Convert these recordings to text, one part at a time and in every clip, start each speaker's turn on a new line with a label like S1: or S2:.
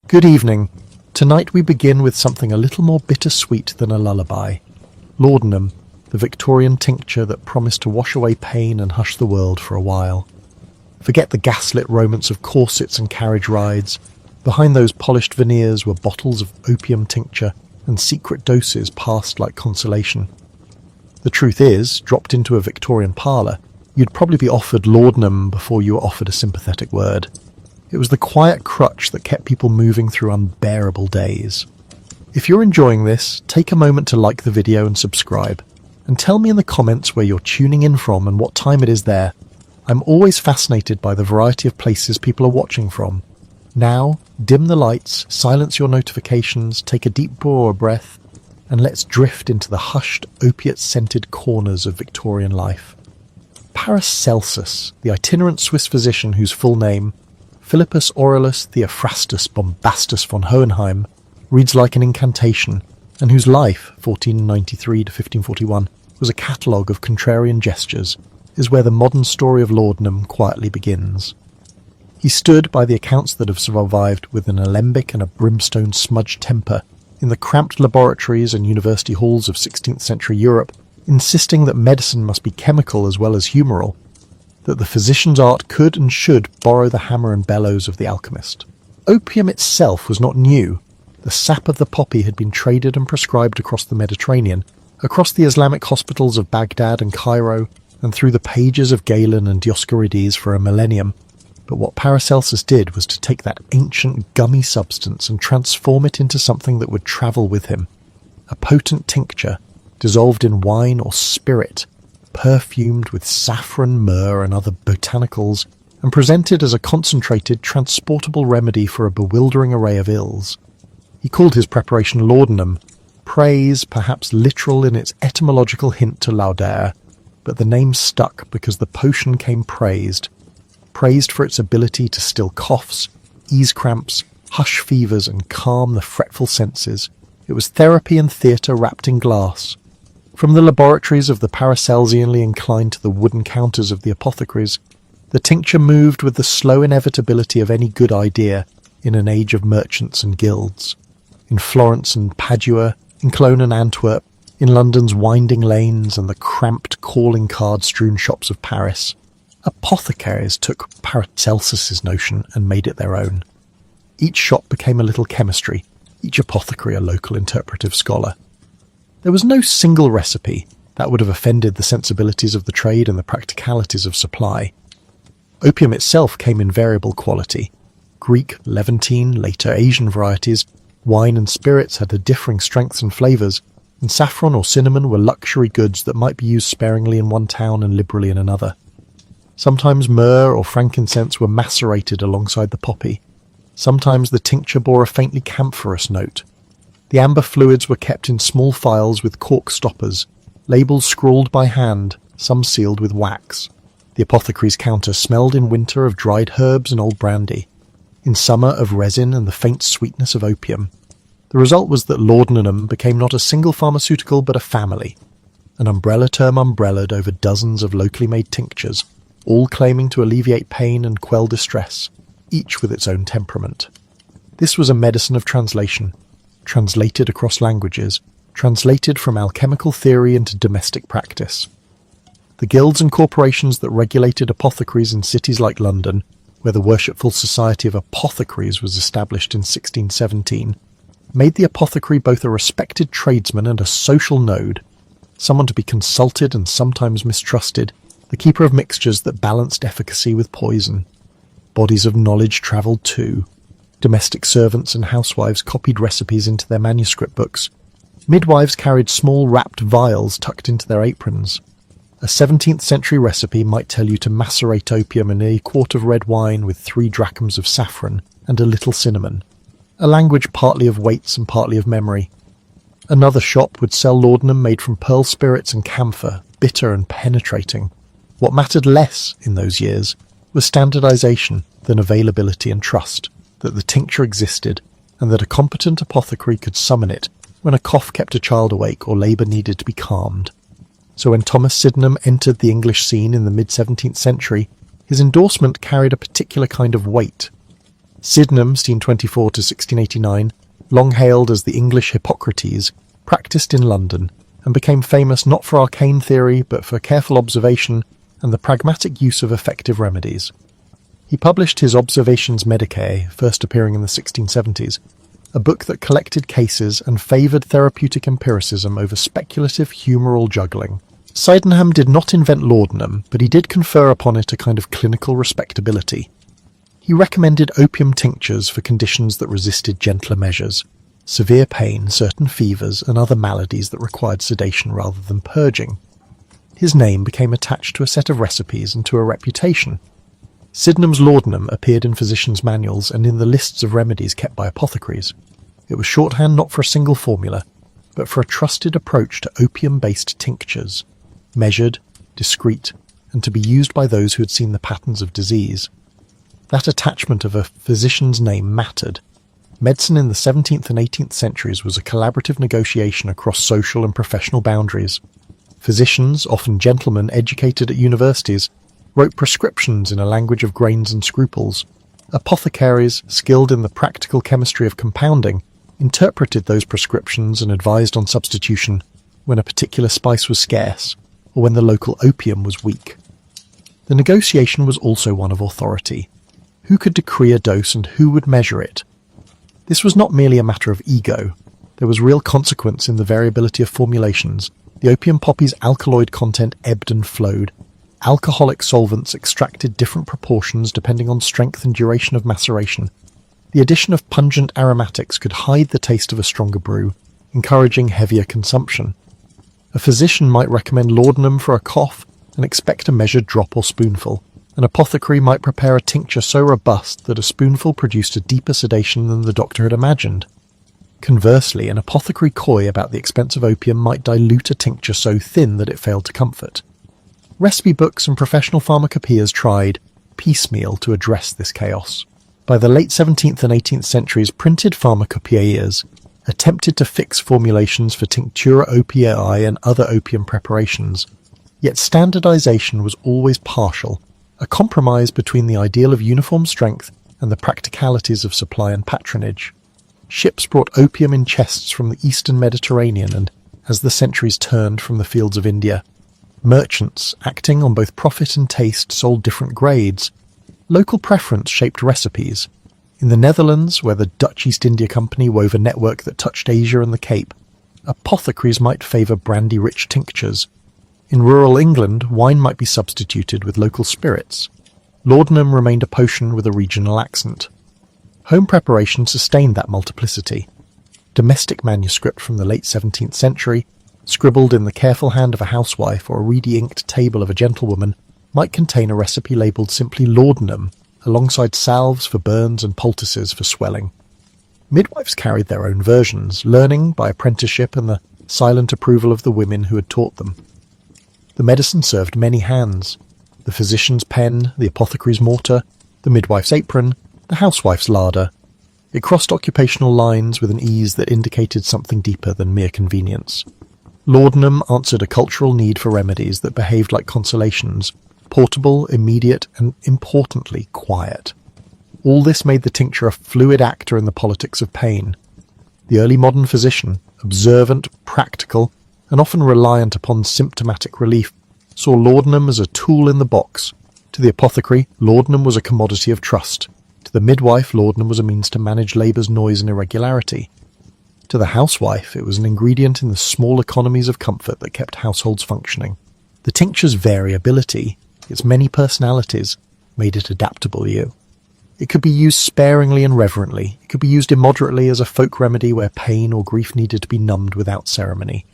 S1: Good evening. Tonight we begin with something a little more bittersweet than a lullaby. Laudanum, the Victorian tincture that promised to wash away pain and hush the world for a while. Forget the gaslit romance of corsets and carriage rides. Behind those polished veneers were bottles of opium tincture and secret doses passed like consolation. The truth is, dropped into a Victorian parlour, you'd probably be offered laudanum before you were offered a sympathetic word. It was the quiet crutch that kept people moving through unbearable days. If you're enjoying this, take a moment to like the video and subscribe, and tell me in the comments where you're tuning in from and what time it is there. I'm always fascinated by the variety of places people are watching from. Now, dim the lights, silence your notifications, take a deep draw of breath, and let's drift into the hushed, opiate-scented corners of Victorian life. Paracelsus, the itinerant Swiss physician whose full name, Philippus Aurelius Theophrastus Bombastus von Hohenheim, reads like an incantation, and whose life, 1493 to 1541, was a catalogue of contrarian gestures, is where the modern story of laudanum quietly begins. He stood, by the accounts that have survived, with an alembic and a brimstone-smudged temper in the cramped laboratories and university halls of 16th century Europe, insisting that medicine must be chemical as well as humoral, that the physician's art could and should borrow the hammer and bellows of the alchemist. Opium itself was not new. The sap of the poppy had been traded and prescribed across the Mediterranean, across the Islamic hospitals of Baghdad and Cairo, and through the pages of Galen and Dioscorides for a millennium. But what Paracelsus did was to take that ancient gummy substance and transform it into something that would travel with him. A potent tincture, dissolved in wine or spirit, perfumed with saffron, myrrh and other botanicals, and presented as a concentrated, transportable remedy for a bewildering array of ills. He called his preparation laudanum, praise perhaps literal in its etymological hint to laudare, but the name stuck because the potion came praised for its ability to still coughs, ease cramps, hush fevers and calm the fretful senses. It was therapy and theatre wrapped in glass. From the laboratories of the Paracelsianly inclined to the wooden counters of the apothecaries, the tincture moved with the slow inevitability of any good idea in an age of merchants and guilds. In Florence and Padua, in Cologne and Antwerp, in London's winding lanes and the cramped calling card-strewn shops of Paris, apothecaries took Paracelsus's notion and made it their own. Each shop became a little chemistry, each apothecary a local interpretive scholar. There was no single recipe that would have offended the sensibilities of the trade and the practicalities of supply. Opium itself came in variable quality. Greek, Levantine, later Asian varieties, wine and spirits had differing strengths and flavours, and saffron or cinnamon were luxury goods that might be used sparingly in one town and liberally in another. Sometimes myrrh or frankincense were macerated alongside the poppy. Sometimes the tincture bore a faintly camphorous note. The amber fluids were kept in small phials with cork stoppers, labels scrawled by hand, some sealed with wax. The apothecary's counter smelled in winter of dried herbs and old brandy, in summer of resin and the faint sweetness of opium. The result was that laudanum became not a single pharmaceutical but a family, an umbrella term umbrellaed over dozens of locally made tinctures, all claiming to alleviate pain and quell distress, each with its own temperament. This was a medicine of translation, translated across languages, translated from alchemical theory into domestic practice. The guilds and corporations that regulated apothecaries in cities like London, where the Worshipful Society of Apothecaries was established in 1617, made the apothecary both a respected tradesman and a social node, someone to be consulted and sometimes mistrusted, the keeper of mixtures that balanced efficacy with poison. Bodies of knowledge travelled too. Domestic servants and housewives copied recipes into their manuscript books. Midwives carried small wrapped vials tucked into their aprons. A 17th century recipe might tell you to macerate opium in a quart of red wine with 3 drachms of saffron and a little cinnamon. A language partly of weights and partly of memory. Another shop would sell laudanum made from pearl spirits and camphor, bitter and penetrating. What mattered less in those years was standardization than availability and trust, that the tincture existed, and that a competent apothecary could summon it when a cough kept a child awake or labour needed to be calmed. So when Thomas Sydenham entered the English scene in the mid-17th century, his endorsement carried a particular kind of weight. Sydenham, 1624 to 1689, long hailed as the English Hippocrates, practised in London and became famous not for arcane theory but for careful observation and the pragmatic use of effective remedies. He published his Observations Medicae, first appearing in the 1670s, a book that collected cases and favoured therapeutic empiricism over speculative humoral juggling. Sydenham did not invent laudanum, but he did confer upon it a kind of clinical respectability. He recommended opium tinctures for conditions that resisted gentler measures, severe pain, certain fevers, and other maladies that required sedation rather than purging. His name became attached to a set of recipes and to a reputation. Sydenham's laudanum appeared in physicians' manuals and in the lists of remedies kept by apothecaries. It was shorthand not for a single formula, but for a trusted approach to opium-based tinctures, measured, discreet, and to be used by those who had seen the patterns of disease. That attachment of a physician's name mattered. Medicine in the 17th and 18th centuries was a collaborative negotiation across social and professional boundaries. Physicians, often gentlemen educated at universities, wrote prescriptions in a language of grains and scruples. Apothecaries, skilled in the practical chemistry of compounding, interpreted those prescriptions and advised on substitution when a particular spice was scarce or when the local opium was weak. The negotiation was also one of authority. Who could decree a dose and who would measure it? This was not merely a matter of ego. There was real consequence in the variability of formulations. The opium poppy's alkaloid content ebbed and flowed. Alcoholic solvents extracted different proportions depending on strength and duration of maceration. The addition of pungent aromatics could hide the taste of a stronger brew, encouraging heavier consumption. A physician might recommend laudanum for a cough and expect a measured drop or spoonful. An apothecary might prepare a tincture so robust that a spoonful produced a deeper sedation than the doctor had imagined. Conversely, an apothecary coy about the expense of opium might dilute a tincture so thin that it failed to comfort. Recipe books and professional pharmacopoeias tried, piecemeal, to address this chaos. By the late 17th and 18th centuries, printed pharmacopoeias attempted to fix formulations for tinctura opiae and other opium preparations. Yet standardization was always partial, a compromise between the ideal of uniform strength and the practicalities of supply and patronage. Ships brought opium in chests from the eastern Mediterranean and, as the centuries turned, from the fields of India. Merchants, acting on both profit and taste, sold different grades. Local preference shaped recipes. In the Netherlands, where the Dutch East India Company wove a network that touched Asia and the Cape, apothecaries might favour brandy-rich tinctures. In rural England, wine might be substituted with local spirits. Laudanum remained a potion with a regional accent. Home preparation sustained that multiplicity. Domestic manuscript from the late 17th century, scribbled in the careful hand of a housewife or a reedy inked table of a gentlewoman, might contain a recipe labelled simply laudanum, alongside salves for burns and poultices for swelling. Midwives carried their own versions, learning by apprenticeship and the silent approval of the women who had taught them. The medicine served many hands: the physician's pen, the apothecary's mortar, the midwife's apron, the housewife's larder. It crossed occupational lines with an ease that indicated something deeper than mere convenience. Laudanum answered a cultural need for remedies that behaved like consolations, portable, immediate, and, importantly, quiet. All this made the tincture a fluid actor in the politics of pain. The early modern physician, observant, practical, and often reliant upon symptomatic relief, saw laudanum as a tool in the box. To the apothecary, laudanum was a commodity of trust. To the midwife, laudanum was a means to manage labour's noise and irregularity. To the housewife, it was an ingredient in the small economies of comfort that kept households functioning. The tincture's variability, its many personalities, made it adaptable to you. It could be used sparingly and reverently. It could be used immoderately as a folk remedy where pain or grief needed to be numbed without ceremony.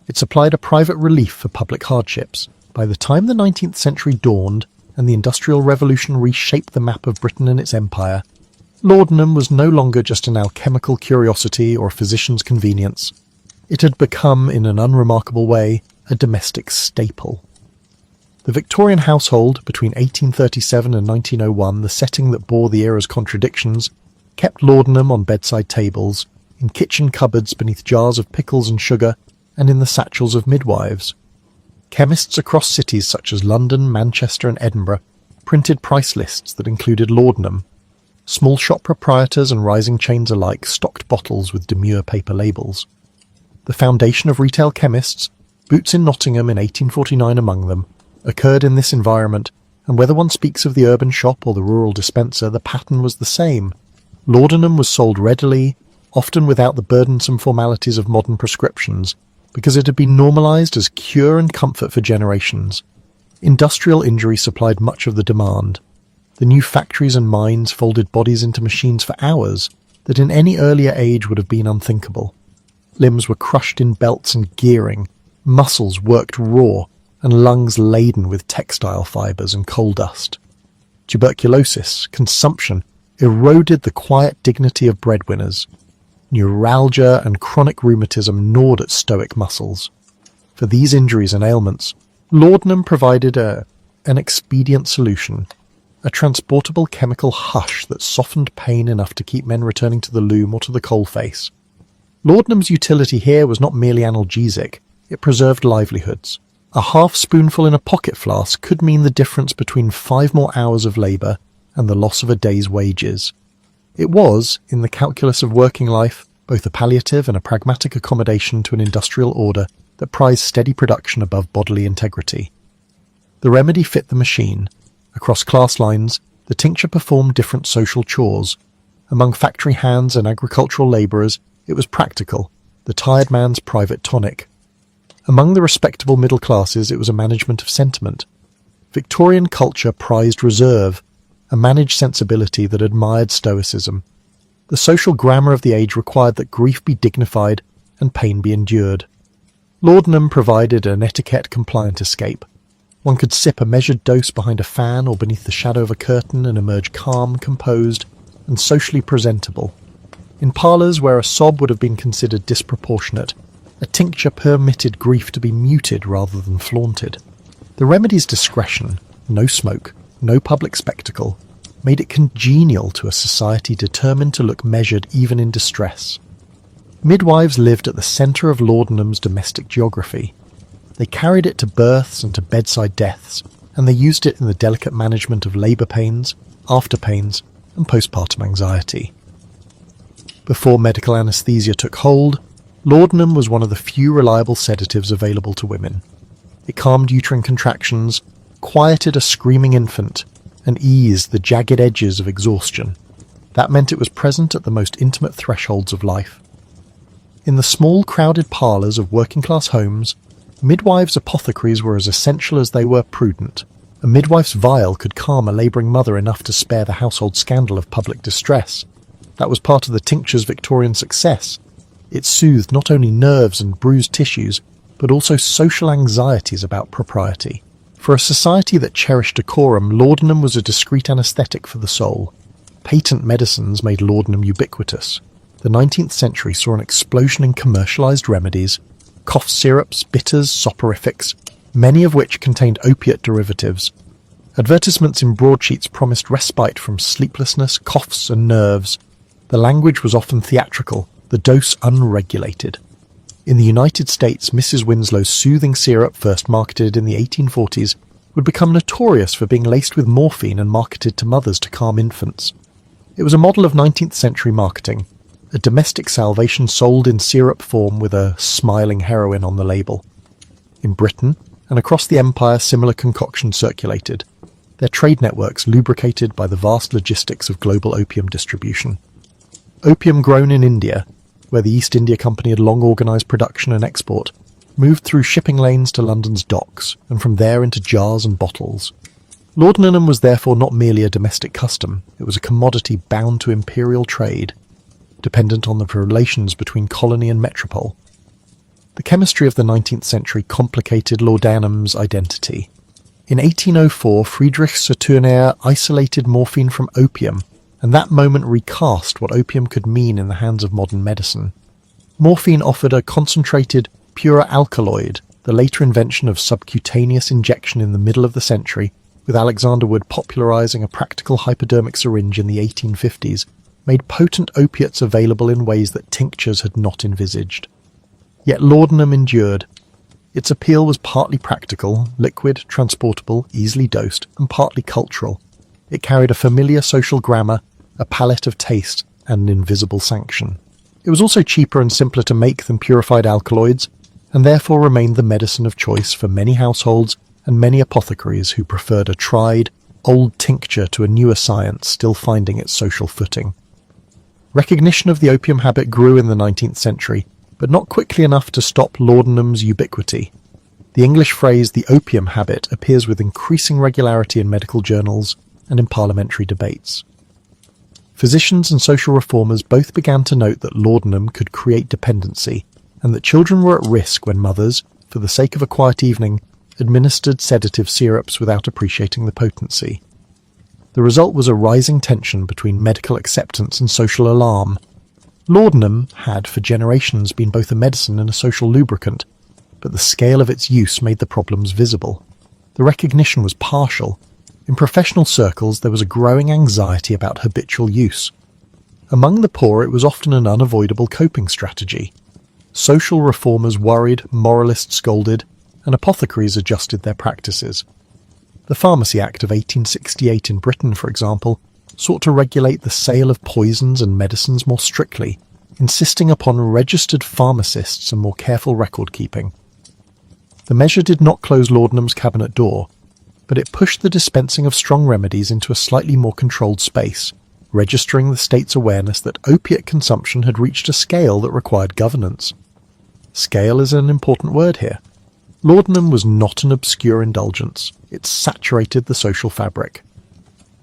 S1: It supplied a private relief for public hardships. By the time the 19th century dawned and the Industrial Revolution reshaped the map of Britain and its empire, laudanum was no longer just an alchemical curiosity or a physician's convenience. It had become, in an unremarkable way, a domestic staple. The Victorian household, between 1837 and 1901, the setting that bore the era's contradictions, kept laudanum on bedside tables, in kitchen cupboards beneath jars of pickles and sugar, and in the satchels of midwives. Chemists across cities such as London, Manchester and Edinburgh printed price lists that included laudanum. Small shop proprietors and rising chains alike stocked bottles with demure paper labels. The foundation of retail chemists, Boots in Nottingham in 1849 among them, occurred in this environment, and whether one speaks of the urban shop or the rural dispenser, the pattern was the same. Laudanum was sold readily, often without the burdensome formalities of modern prescriptions, because it had been normalized as cure and comfort for generations. Industrial injury supplied much of the demand. The new factories and mines folded bodies into machines for hours that in any earlier age would have been unthinkable. Limbs were crushed in belts and gearing, muscles worked raw, and lungs laden with textile fibres and coal dust. Tuberculosis, consumption, eroded the quiet dignity of breadwinners. Neuralgia and chronic rheumatism gnawed at stoic muscles. For these injuries and ailments, laudanum provided an expedient solution, a transportable chemical hush that softened pain enough to keep men returning to the loom or to the coalface. Laudanum's utility here was not merely analgesic, it preserved livelihoods. A half-spoonful in a pocket flask could mean the difference between 5 more hours of labour and the loss of a day's wages. It was, in the calculus of working life, both a palliative and a pragmatic accommodation to an industrial order that prized steady production above bodily integrity. The remedy fit the machine. Across class lines, the tincture performed different social chores. Among factory hands and agricultural labourers, it was practical, the tired man's private tonic. Among the respectable middle classes, it was a management of sentiment. Victorian culture prized reserve, a managed sensibility that admired stoicism. The social grammar of the age required that grief be dignified and pain be endured. Laudanum provided an etiquette-compliant escape. One could sip a measured dose behind a fan or beneath the shadow of a curtain and emerge calm, composed, and socially presentable. In parlours where a sob would have been considered disproportionate, a tincture permitted grief to be muted rather than flaunted. The remedy's discretion, no smoke, no public spectacle, made it congenial to a society determined to look measured even in distress. Midwives lived at the centre of laudanum's domestic geography. They carried it to births and to bedside deaths, and they used it in the delicate management of labour pains, after pains, and postpartum anxiety. Before medical anaesthesia took hold, laudanum was one of the few reliable sedatives available to women. It calmed uterine contractions, quieted a screaming infant, and eased the jagged edges of exhaustion. That meant it was present at the most intimate thresholds of life. In the small, crowded parlours of working-class homes, midwives' apothecaries were as essential as they were prudent. A midwife's vial could calm a labouring mother enough to spare the household scandal of public distress. That was part of the tincture's Victorian success. It soothed not only nerves and bruised tissues, but also social anxieties about propriety. For a society that cherished decorum, laudanum was a discreet anaesthetic for the soul. Patent medicines made laudanum ubiquitous. The 19th century saw an explosion in commercialised remedies, cough syrups, bitters, soporifics, many of which contained opiate derivatives. Advertisements in broadsheets promised respite from sleeplessness, coughs, and nerves. The language was often theatrical, the dose unregulated. In the United States, Mrs. Winslow's soothing syrup, first marketed in the 1840s, would become notorious for being laced with morphine and marketed to mothers to calm infants. It was a model of 19th century marketing, a domestic salvation sold in syrup form with a smiling heroine on the label. In Britain and across the empire, similar concoctions circulated, their trade networks lubricated by the vast logistics of global opium distribution. Opium grown in India, where the East India Company had long organised production and export, moved through shipping lanes to London's docks, and from there into jars and bottles. Laudanum was therefore not merely a domestic custom, it was a commodity bound to imperial trade, dependent on the relations between colony and metropole. The chemistry of the 19th century complicated laudanum's identity. In 1804, Friedrich Saturnier isolated morphine from opium, and that moment recast what opium could mean in the hands of modern medicine. Morphine offered a concentrated, pure alkaloid, the later invention of subcutaneous injection in the middle of the century, with Alexander Wood popularising a practical hypodermic syringe in the 1850s, made potent opiates available in ways that tinctures had not envisaged. Yet laudanum endured. Its appeal was partly practical, liquid, transportable, easily dosed, and partly cultural. It carried a familiar social grammar, a palette of taste and an invisible sanction. It was also cheaper and simpler to make than purified alkaloids, and therefore remained the medicine of choice for many households and many apothecaries who preferred a tried, old tincture to a newer science still finding its social footing. Recognition of the opium habit grew in the 19th century, but not quickly enough to stop laudanum's ubiquity. The English phrase the opium habit appears with increasing regularity in medical journals and in parliamentary debates. Physicians and social reformers both began to note that laudanum could create dependency, and that children were at risk when mothers, for the sake of a quiet evening, administered sedative syrups without appreciating the potency. The result was a rising tension between medical acceptance and social alarm. Laudanum had for generations been both a medicine and a social lubricant, but the scale of its use made the problems visible. The recognition was partial. In professional circles there was a growing anxiety about habitual use. Among the poor it was often an unavoidable coping strategy. Social reformers worried, moralists scolded, and apothecaries adjusted their practices. The Pharmacy Act of 1868 in Britain, for example, sought to regulate the sale of poisons and medicines more strictly, insisting upon registered pharmacists and more careful record-keeping. The measure did not close laudanum's cabinet door, but it pushed the dispensing of strong remedies into a slightly more controlled space, registering the state's awareness that opiate consumption had reached a scale that required governance. Scale is an important word here. Laudanum was not an obscure indulgence. It saturated the social fabric.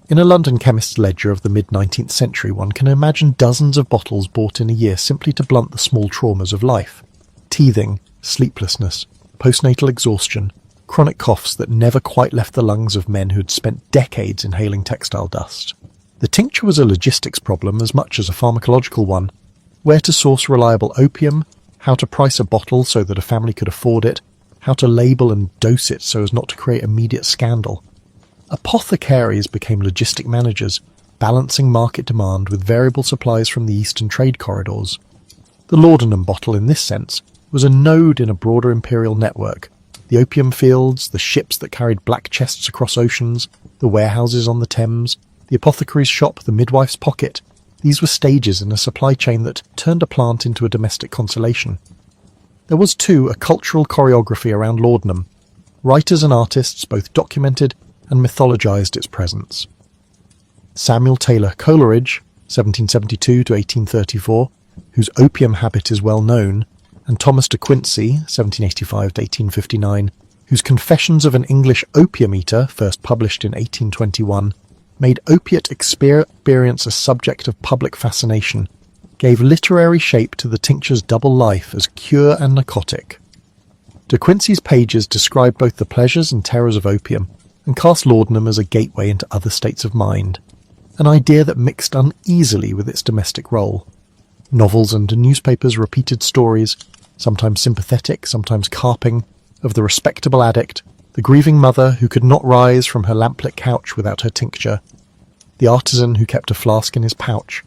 S1: In a London chemist's ledger of the mid-19th century, one can imagine dozens of bottles bought in a year simply to blunt the small traumas of life. Teething, sleeplessness, postnatal exhaustion, chronic coughs that never quite left the lungs of men who'd spent decades inhaling textile dust. The tincture was a logistics problem as much as a pharmacological one. Where to source reliable opium, how to price a bottle so that a family could afford it, how to label and dose it so as not to create immediate scandal. Apothecaries became logistic managers, balancing market demand with variable supplies from the eastern trade corridors. The laudanum bottle, in this sense, was a node in a broader imperial network. The opium fields, the ships that carried black chests across oceans, the warehouses on the Thames, the apothecary's shop, the midwife's pocket. These were stages in a supply chain that turned a plant into a domestic consolation. There was, too, a cultural choreography around laudanum. Writers and artists both documented and mythologized its presence. Samuel Taylor Coleridge, 1772 to 1834, whose opium habit is well known, and Thomas de Quincey, 1785 to 1859, whose Confessions of an English Opium Eater, first published in 1821, made opiate experience a subject of public fascination, gave literary shape to the tincture's double life as cure and narcotic. De Quincey's pages describe both the pleasures and terrors of opium, and cast laudanum as a gateway into other states of mind, an idea that mixed uneasily with its domestic role. Novels and newspapers repeated stories, sometimes sympathetic, sometimes carping, of the respectable addict, the grieving mother who could not rise from her lamplit couch without her tincture, the artisan who kept a flask in his pouch.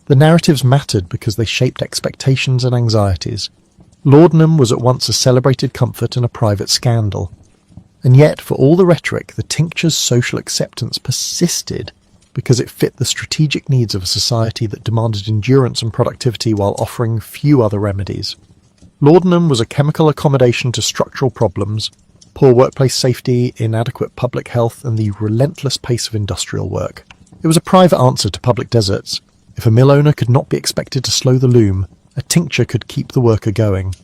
S1: The narratives mattered because they shaped expectations and anxieties. Laudanum was at once a celebrated comfort and a private scandal. And yet, for all the rhetoric, the tincture's social acceptance persisted because it fit the strategic needs of a society that demanded endurance and productivity while offering few other remedies. Laudanum was a chemical accommodation to structural problems, poor workplace safety, inadequate public health, and the relentless pace of industrial work. It was a private answer to public deserts. If a mill owner could not be expected to slow the loom, a tincture could keep the worker going.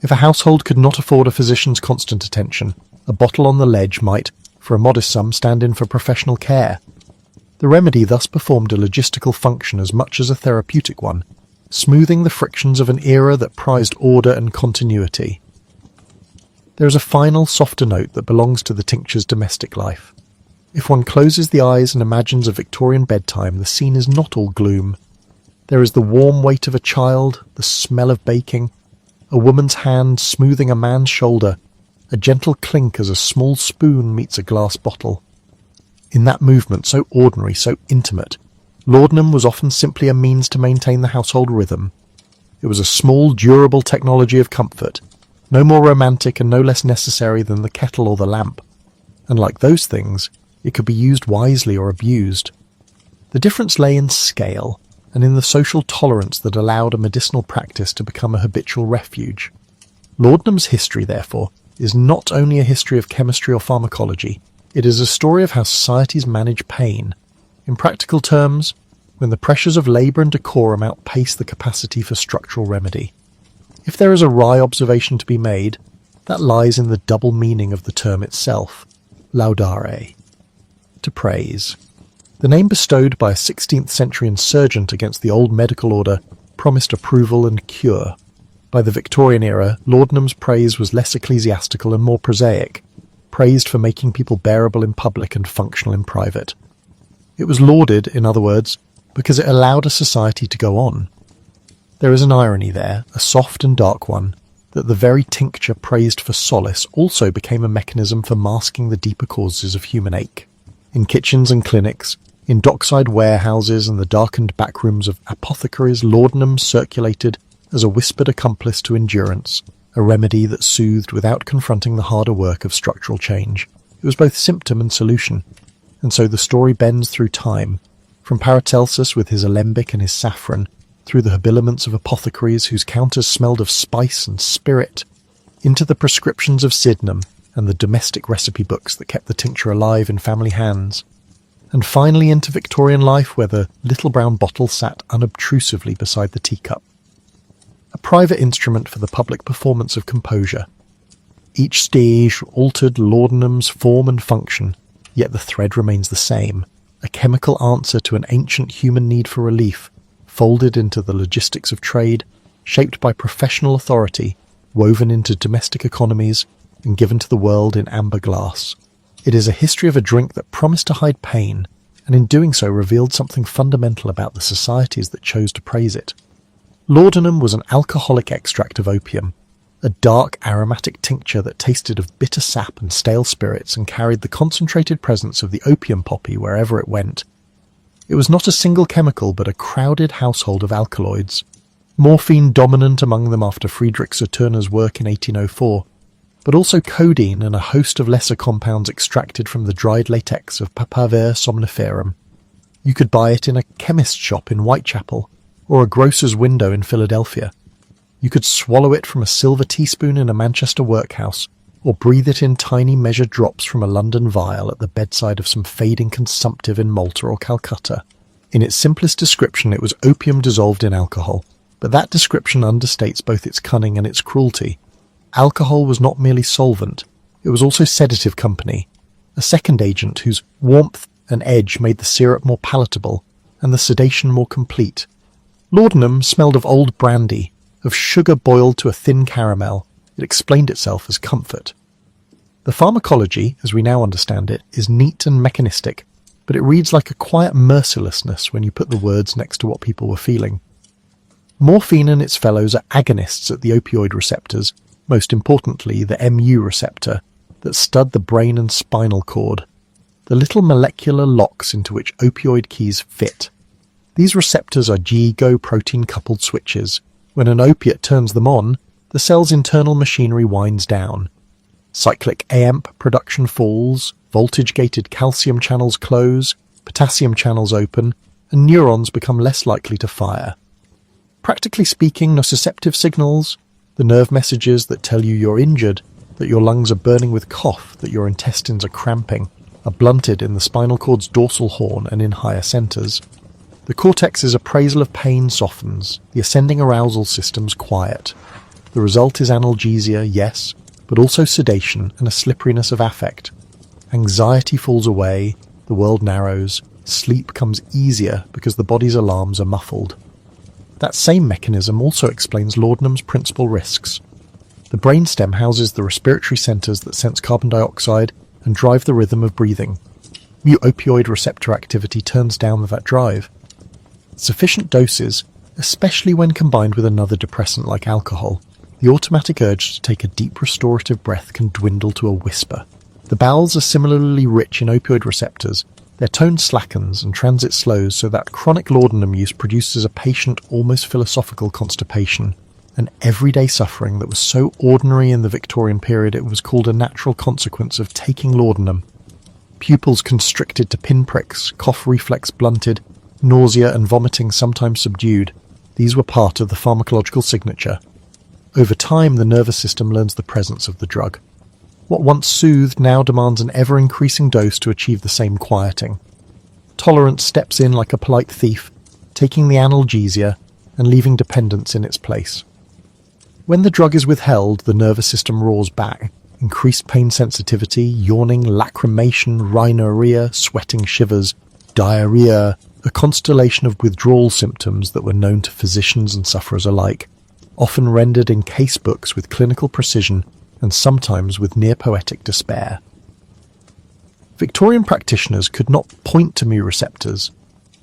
S1: If a household could not afford a physician's constant attention, a bottle on the ledge might, for a modest sum, stand in for professional care. The remedy thus performed a logistical function as much as a therapeutic one, smoothing the frictions of an era that prized order and continuity. There is a final, softer note that belongs to the tincture's domestic life. If one closes the eyes and imagines a Victorian bedtime, the scene is not all gloom. There is the warm weight of a child, the smell of baking, a woman's hand smoothing a man's shoulder, a gentle clink as a small spoon meets a glass bottle. In that movement, so ordinary, so intimate, laudanum was often simply a means to maintain the household rhythm. It was a small, durable technology of comfort, no more romantic and no less necessary than the kettle or the lamp. And like those things, it could be used wisely or abused. The difference lay in scale, and in the social tolerance that allowed a medicinal practice to become a habitual refuge. Laudanum's history, therefore, is not only a history of chemistry or pharmacology, it is a story of how societies manage pain. In practical terms, when the pressures of labour and decorum outpace the capacity for structural remedy. If there is a wry observation to be made, that lies in the double meaning of the term itself, laudare, to praise. The name bestowed by a 16th century insurgent against the old medical order promised approval and cure. By the Victorian-era, laudanum's praise was less ecclesiastical and more prosaic, praised for making people bearable in public and functional in private. It was lauded, in other words, because it allowed a society to go on. There is an irony there, a soft and dark one, that the very tincture praised for solace also became a mechanism for masking the deeper causes of human ache. In kitchens and clinics, in dockside warehouses and the darkened backrooms of apothecaries, laudanum circulated as a whispered accomplice to endurance, a remedy that soothed without confronting the harder work of structural change. It was both symptom and solution, and so the story bends through time, from Paracelsus with his alembic and his saffron, through the habiliments of apothecaries whose counters smelled of spice and spirit, into the prescriptions of Sydenham and the domestic recipe books that kept the tincture alive in family hands, and finally into Victorian life where the little brown bottle sat unobtrusively beside the teacup. A private instrument for the public performance of composure. Each stage altered laudanum's form and function, yet the thread remains the same, a chemical answer to an ancient human need for relief, folded into the logistics of trade, shaped by professional authority, woven into domestic economies, and given to the world in amber glass. It is a history of a drink that promised to hide pain, and in doing so revealed something fundamental about the societies that chose to praise it. Laudanum was an alcoholic extract of opium, a dark aromatic tincture that tasted of bitter sap and stale spirits and carried the concentrated presence of the opium poppy wherever it went. It was not a single chemical but a crowded household of alkaloids, morphine dominant among them after Friedrich Saturner's work in 1804, but also codeine and a host of lesser compounds extracted from the dried latex of Papaver somniferum. You could buy it in a chemist's shop in Whitechapel, or a grocer's window in Philadelphia. You could swallow it from a silver teaspoon in a Manchester workhouse, or breathe it in tiny measured drops from a London vial at the bedside of some fading consumptive in Malta or Calcutta. In its simplest description, it was opium dissolved in alcohol, but that description understates both its cunning and its cruelty. Alcohol was not merely solvent, it was also sedative company, a second agent whose warmth and edge made the syrup more palatable and the sedation more complete. Laudanum smelled of old brandy, of sugar boiled to a thin caramel. It explained itself as comfort. The pharmacology, as we now understand it, is neat and mechanistic, but it reads like a quiet mercilessness when you put the words next to what people were feeling. Morphine and its fellows are agonists at the opioid receptors, most importantly the Mu receptor, that stud the brain and spinal cord, the little molecular locks into which opioid keys fit. These receptors are GIGO protein-coupled switches. When an opiate turns them on, the cell's internal machinery winds down. Cyclic AMP production falls, voltage-gated calcium channels close, potassium channels open, and neurons become less likely to fire. Practically speaking, nociceptive signals, the nerve messages that tell you you're injured, that your lungs are burning with cough, that your intestines are cramping, are blunted in the spinal cord's dorsal horn and in higher centers. The cortex's appraisal of pain softens, the ascending arousal systems quiet. The result is analgesia, yes, but also sedation and a slipperiness of affect. Anxiety falls away, the world narrows, sleep comes easier because the body's alarms are muffled. That same mechanism also explains laudanum's principal risks. The brainstem houses the respiratory centers that sense carbon dioxide and drive the rhythm of breathing. Mu opioid receptor activity turns down that drive. Sufficient doses, especially when combined with another depressant like alcohol, the automatic urge to take a deep restorative breath can dwindle to a whisper. The bowels are similarly rich in opioid receptors. Their tone slackens and transit slows so that chronic laudanum use produces a patient, almost philosophical constipation, an everyday suffering that was so ordinary in the Victorian period it was called a natural consequence of taking laudanum. Pupils constricted to pinpricks, cough reflex blunted, nausea and vomiting sometimes subdued, these were part of the pharmacological signature. Over time, the nervous system learns the presence of the drug. What once soothed now demands an ever-increasing dose to achieve the same quieting. Tolerance steps in like a polite thief, taking the analgesia and leaving dependence in its place. When the drug is withheld, the nervous system roars back. Increased pain sensitivity, yawning, lacrimation, rhinorrhea, sweating shivers, diarrhea, a constellation of withdrawal symptoms that were known to physicians and sufferers alike, often rendered in casebooks with clinical precision and sometimes with near-poetic despair. Victorian practitioners could not point to mu receptors.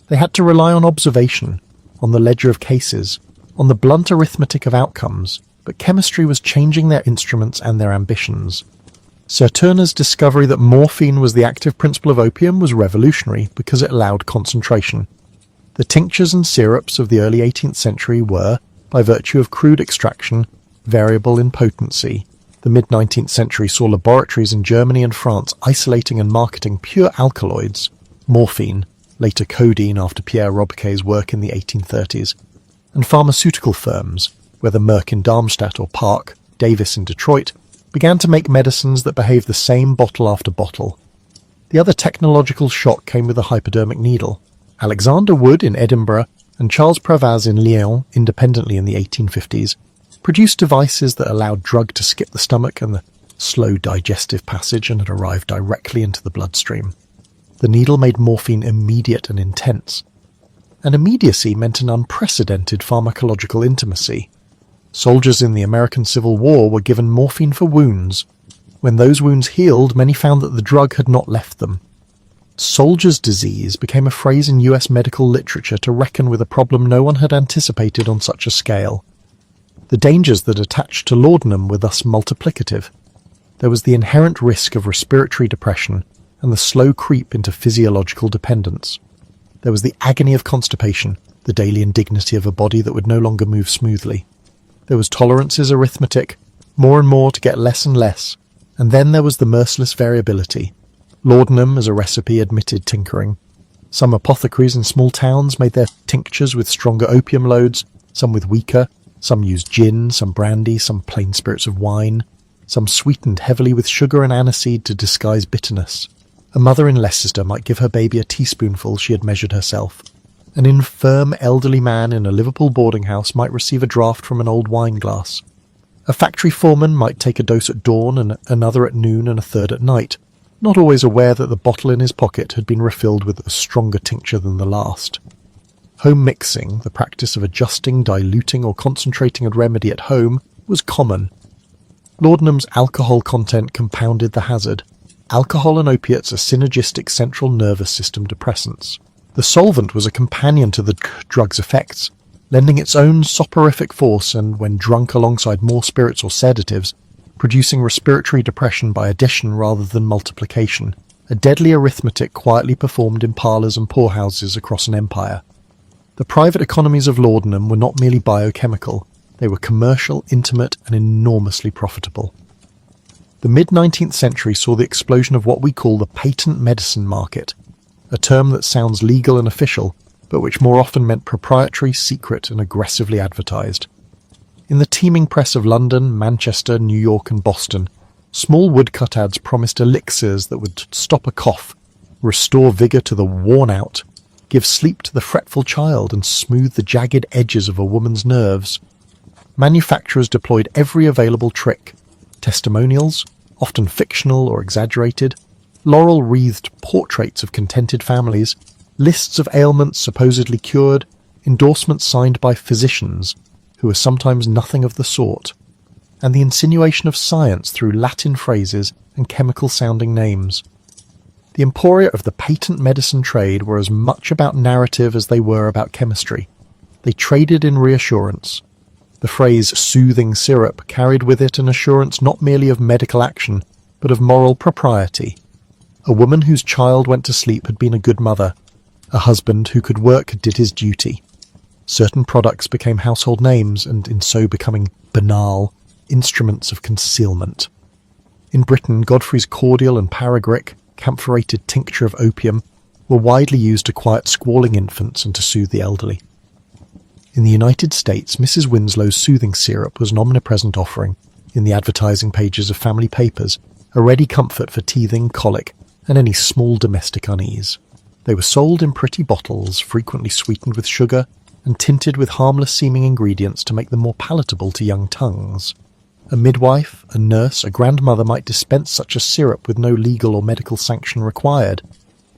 S1: They had to rely on observation, on the ledger of cases, on the blunt arithmetic of outcomes, but chemistry was changing their instruments and their ambitions. Sir Turner's discovery that morphine was the active principle of opium was revolutionary because it allowed concentration. The tinctures and syrups of the early 18th century were, by virtue of crude extraction, variable in potency. The mid-19th century saw laboratories in Germany and France isolating and marketing pure alkaloids, morphine, later codeine after Pierre Robiquet's work in the 1830s, and pharmaceutical firms, whether Merck in Darmstadt or Park, Davis in Detroit, began to make medicines that behaved the same bottle after bottle. The other technological shock came with the hypodermic needle. Alexander Wood in Edinburgh and Charles Prévaz in Lyon, independently in the 1850s, produced devices that allowed drug to skip the stomach and the slow digestive passage and had arrived directly into the bloodstream. The needle made morphine immediate and intense. And immediacy meant an unprecedented pharmacological intimacy. Soldiers in the American Civil War were given morphine for wounds. When those wounds healed, many found that the drug had not left them. Soldier's disease became a phrase in US medical literature to reckon with a problem no one had anticipated on such a scale. The dangers that attached to laudanum were thus multiplicative. There was the inherent risk of respiratory depression and the slow creep into physiological dependence. There was the agony of constipation, the daily indignity of a body that would no longer move smoothly. There was tolerance's arithmetic, more and more to get less and less, and then there was the merciless variability. Laudanum as a recipe admitted tinkering. Some apothecaries in small towns made their tinctures with stronger opium loads, some with weaker, some used gin, some brandy, some plain spirits of wine, some sweetened heavily with sugar and aniseed to disguise bitterness. A mother in Leicester might give her baby a teaspoonful she had measured herself. An infirm elderly man in a Liverpool boarding house might receive a draught from an old wine glass. A factory foreman might take a dose at dawn and another at noon and a third at night, not always aware that the bottle in his pocket had been refilled with a stronger tincture than the last. Home mixing, the practice of adjusting, diluting or concentrating a remedy at home, was common. Laudanum's alcohol content compounded the hazard. Alcohol and opiates are synergistic central nervous system depressants. The solvent was a companion to the drug's effects, lending its own soporific force and, when drunk alongside more spirits or sedatives, producing respiratory depression by addition rather than multiplication, a deadly arithmetic quietly performed in parlours and poorhouses across an empire. The private economies of laudanum were not merely biochemical, they were commercial, intimate, and enormously profitable. The mid-19th century saw the explosion of what we call the patent medicine market, a term that sounds legal and official, but which more often meant proprietary, secret, and aggressively advertised. In the teeming press of London, Manchester, New York, and Boston, small woodcut ads promised elixirs that would stop a cough, restore vigour to the worn-out, give sleep to the fretful child, and smooth the jagged edges of a woman's nerves. Manufacturers deployed every available trick: testimonials, often fictional or exaggerated, laurel-wreathed portraits of contented families, lists of ailments supposedly cured, endorsements signed by physicians, who were sometimes nothing of the sort, and the insinuation of science through Latin phrases and chemical-sounding names. The emporia of the patent medicine trade were as much about narrative as they were about chemistry. They traded in reassurance. The phrase soothing syrup carried with it an assurance not merely of medical action, but of moral propriety. A woman whose child went to sleep had been a good mother. A husband who could work did his duty. Certain products became household names, and in so becoming banal, instruments of concealment. In Britain, Godfrey's cordial and paregoric, camphorated tincture of opium, were widely used to quiet squalling infants and to soothe the elderly. In the United States, Mrs. Winslow's soothing syrup was an omnipresent offering in the advertising pages of family papers, a ready comfort for teething, colic, and any small domestic unease. They were sold in pretty bottles, frequently sweetened with sugar, and tinted with harmless-seeming ingredients to make them more palatable to young tongues. A midwife, a nurse, a grandmother might dispense such a syrup with no legal or medical sanction required.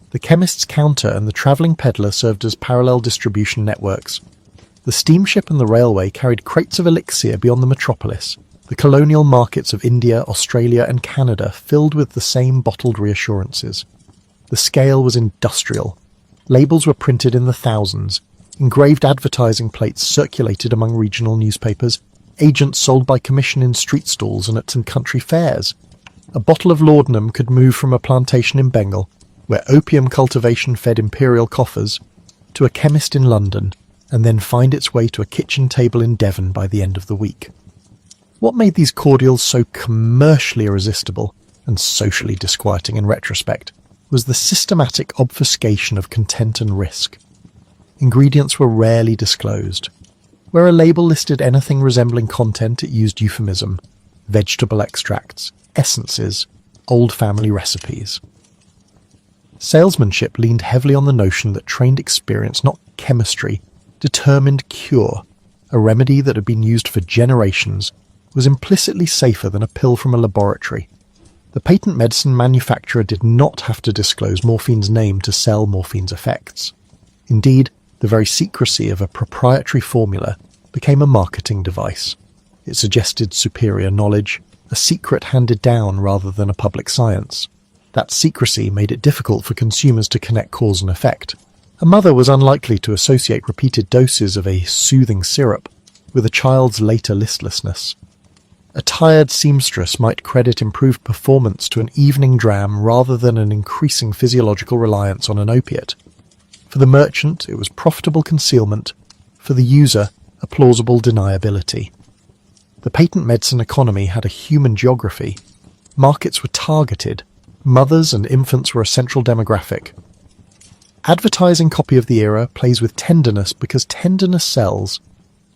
S1: The chemist's counter and the travelling peddler served as parallel distribution networks. The steamship and the railway carried crates of elixir beyond the metropolis, the colonial markets of India, Australia and Canada filled with the same bottled reassurances. The scale was industrial. Labels were printed in the thousands. Engraved advertising plates circulated among regional newspapers. Agents sold by commission in street stalls and at some country fairs. A bottle of laudanum could move from a plantation in Bengal, where opium cultivation fed imperial coffers, to a chemist in London, and then find its way to a kitchen table in Devon by the end of the week. What made these cordials so commercially irresistible and socially disquieting in retrospect was the systematic obfuscation of content and risk. Ingredients were rarely disclosed. Where a label listed anything resembling content, it used euphemism, vegetable extracts, essences, old family recipes. Salesmanship leaned heavily on the notion that trained experience, not chemistry, determined cure, a remedy that had been used for generations, was implicitly safer than a pill from a laboratory. The patent medicine manufacturer did not have to disclose morphine's name to sell morphine's effects. Indeed, the very secrecy of a proprietary formula became a marketing device. It suggested superior knowledge, a secret handed down rather than a public science. That secrecy made it difficult for consumers to connect cause and effect. A mother was unlikely to associate repeated doses of a soothing syrup with a child's later listlessness. A tired seamstress might credit improved performance to an evening dram rather than an increasing physiological reliance on an opiate. For the merchant, it was profitable concealment. For the user, a plausible deniability. The patent medicine economy had a human geography. Markets were targeted. Mothers and infants were a central demographic. Advertising copy of the era plays with tenderness because tenderness sells.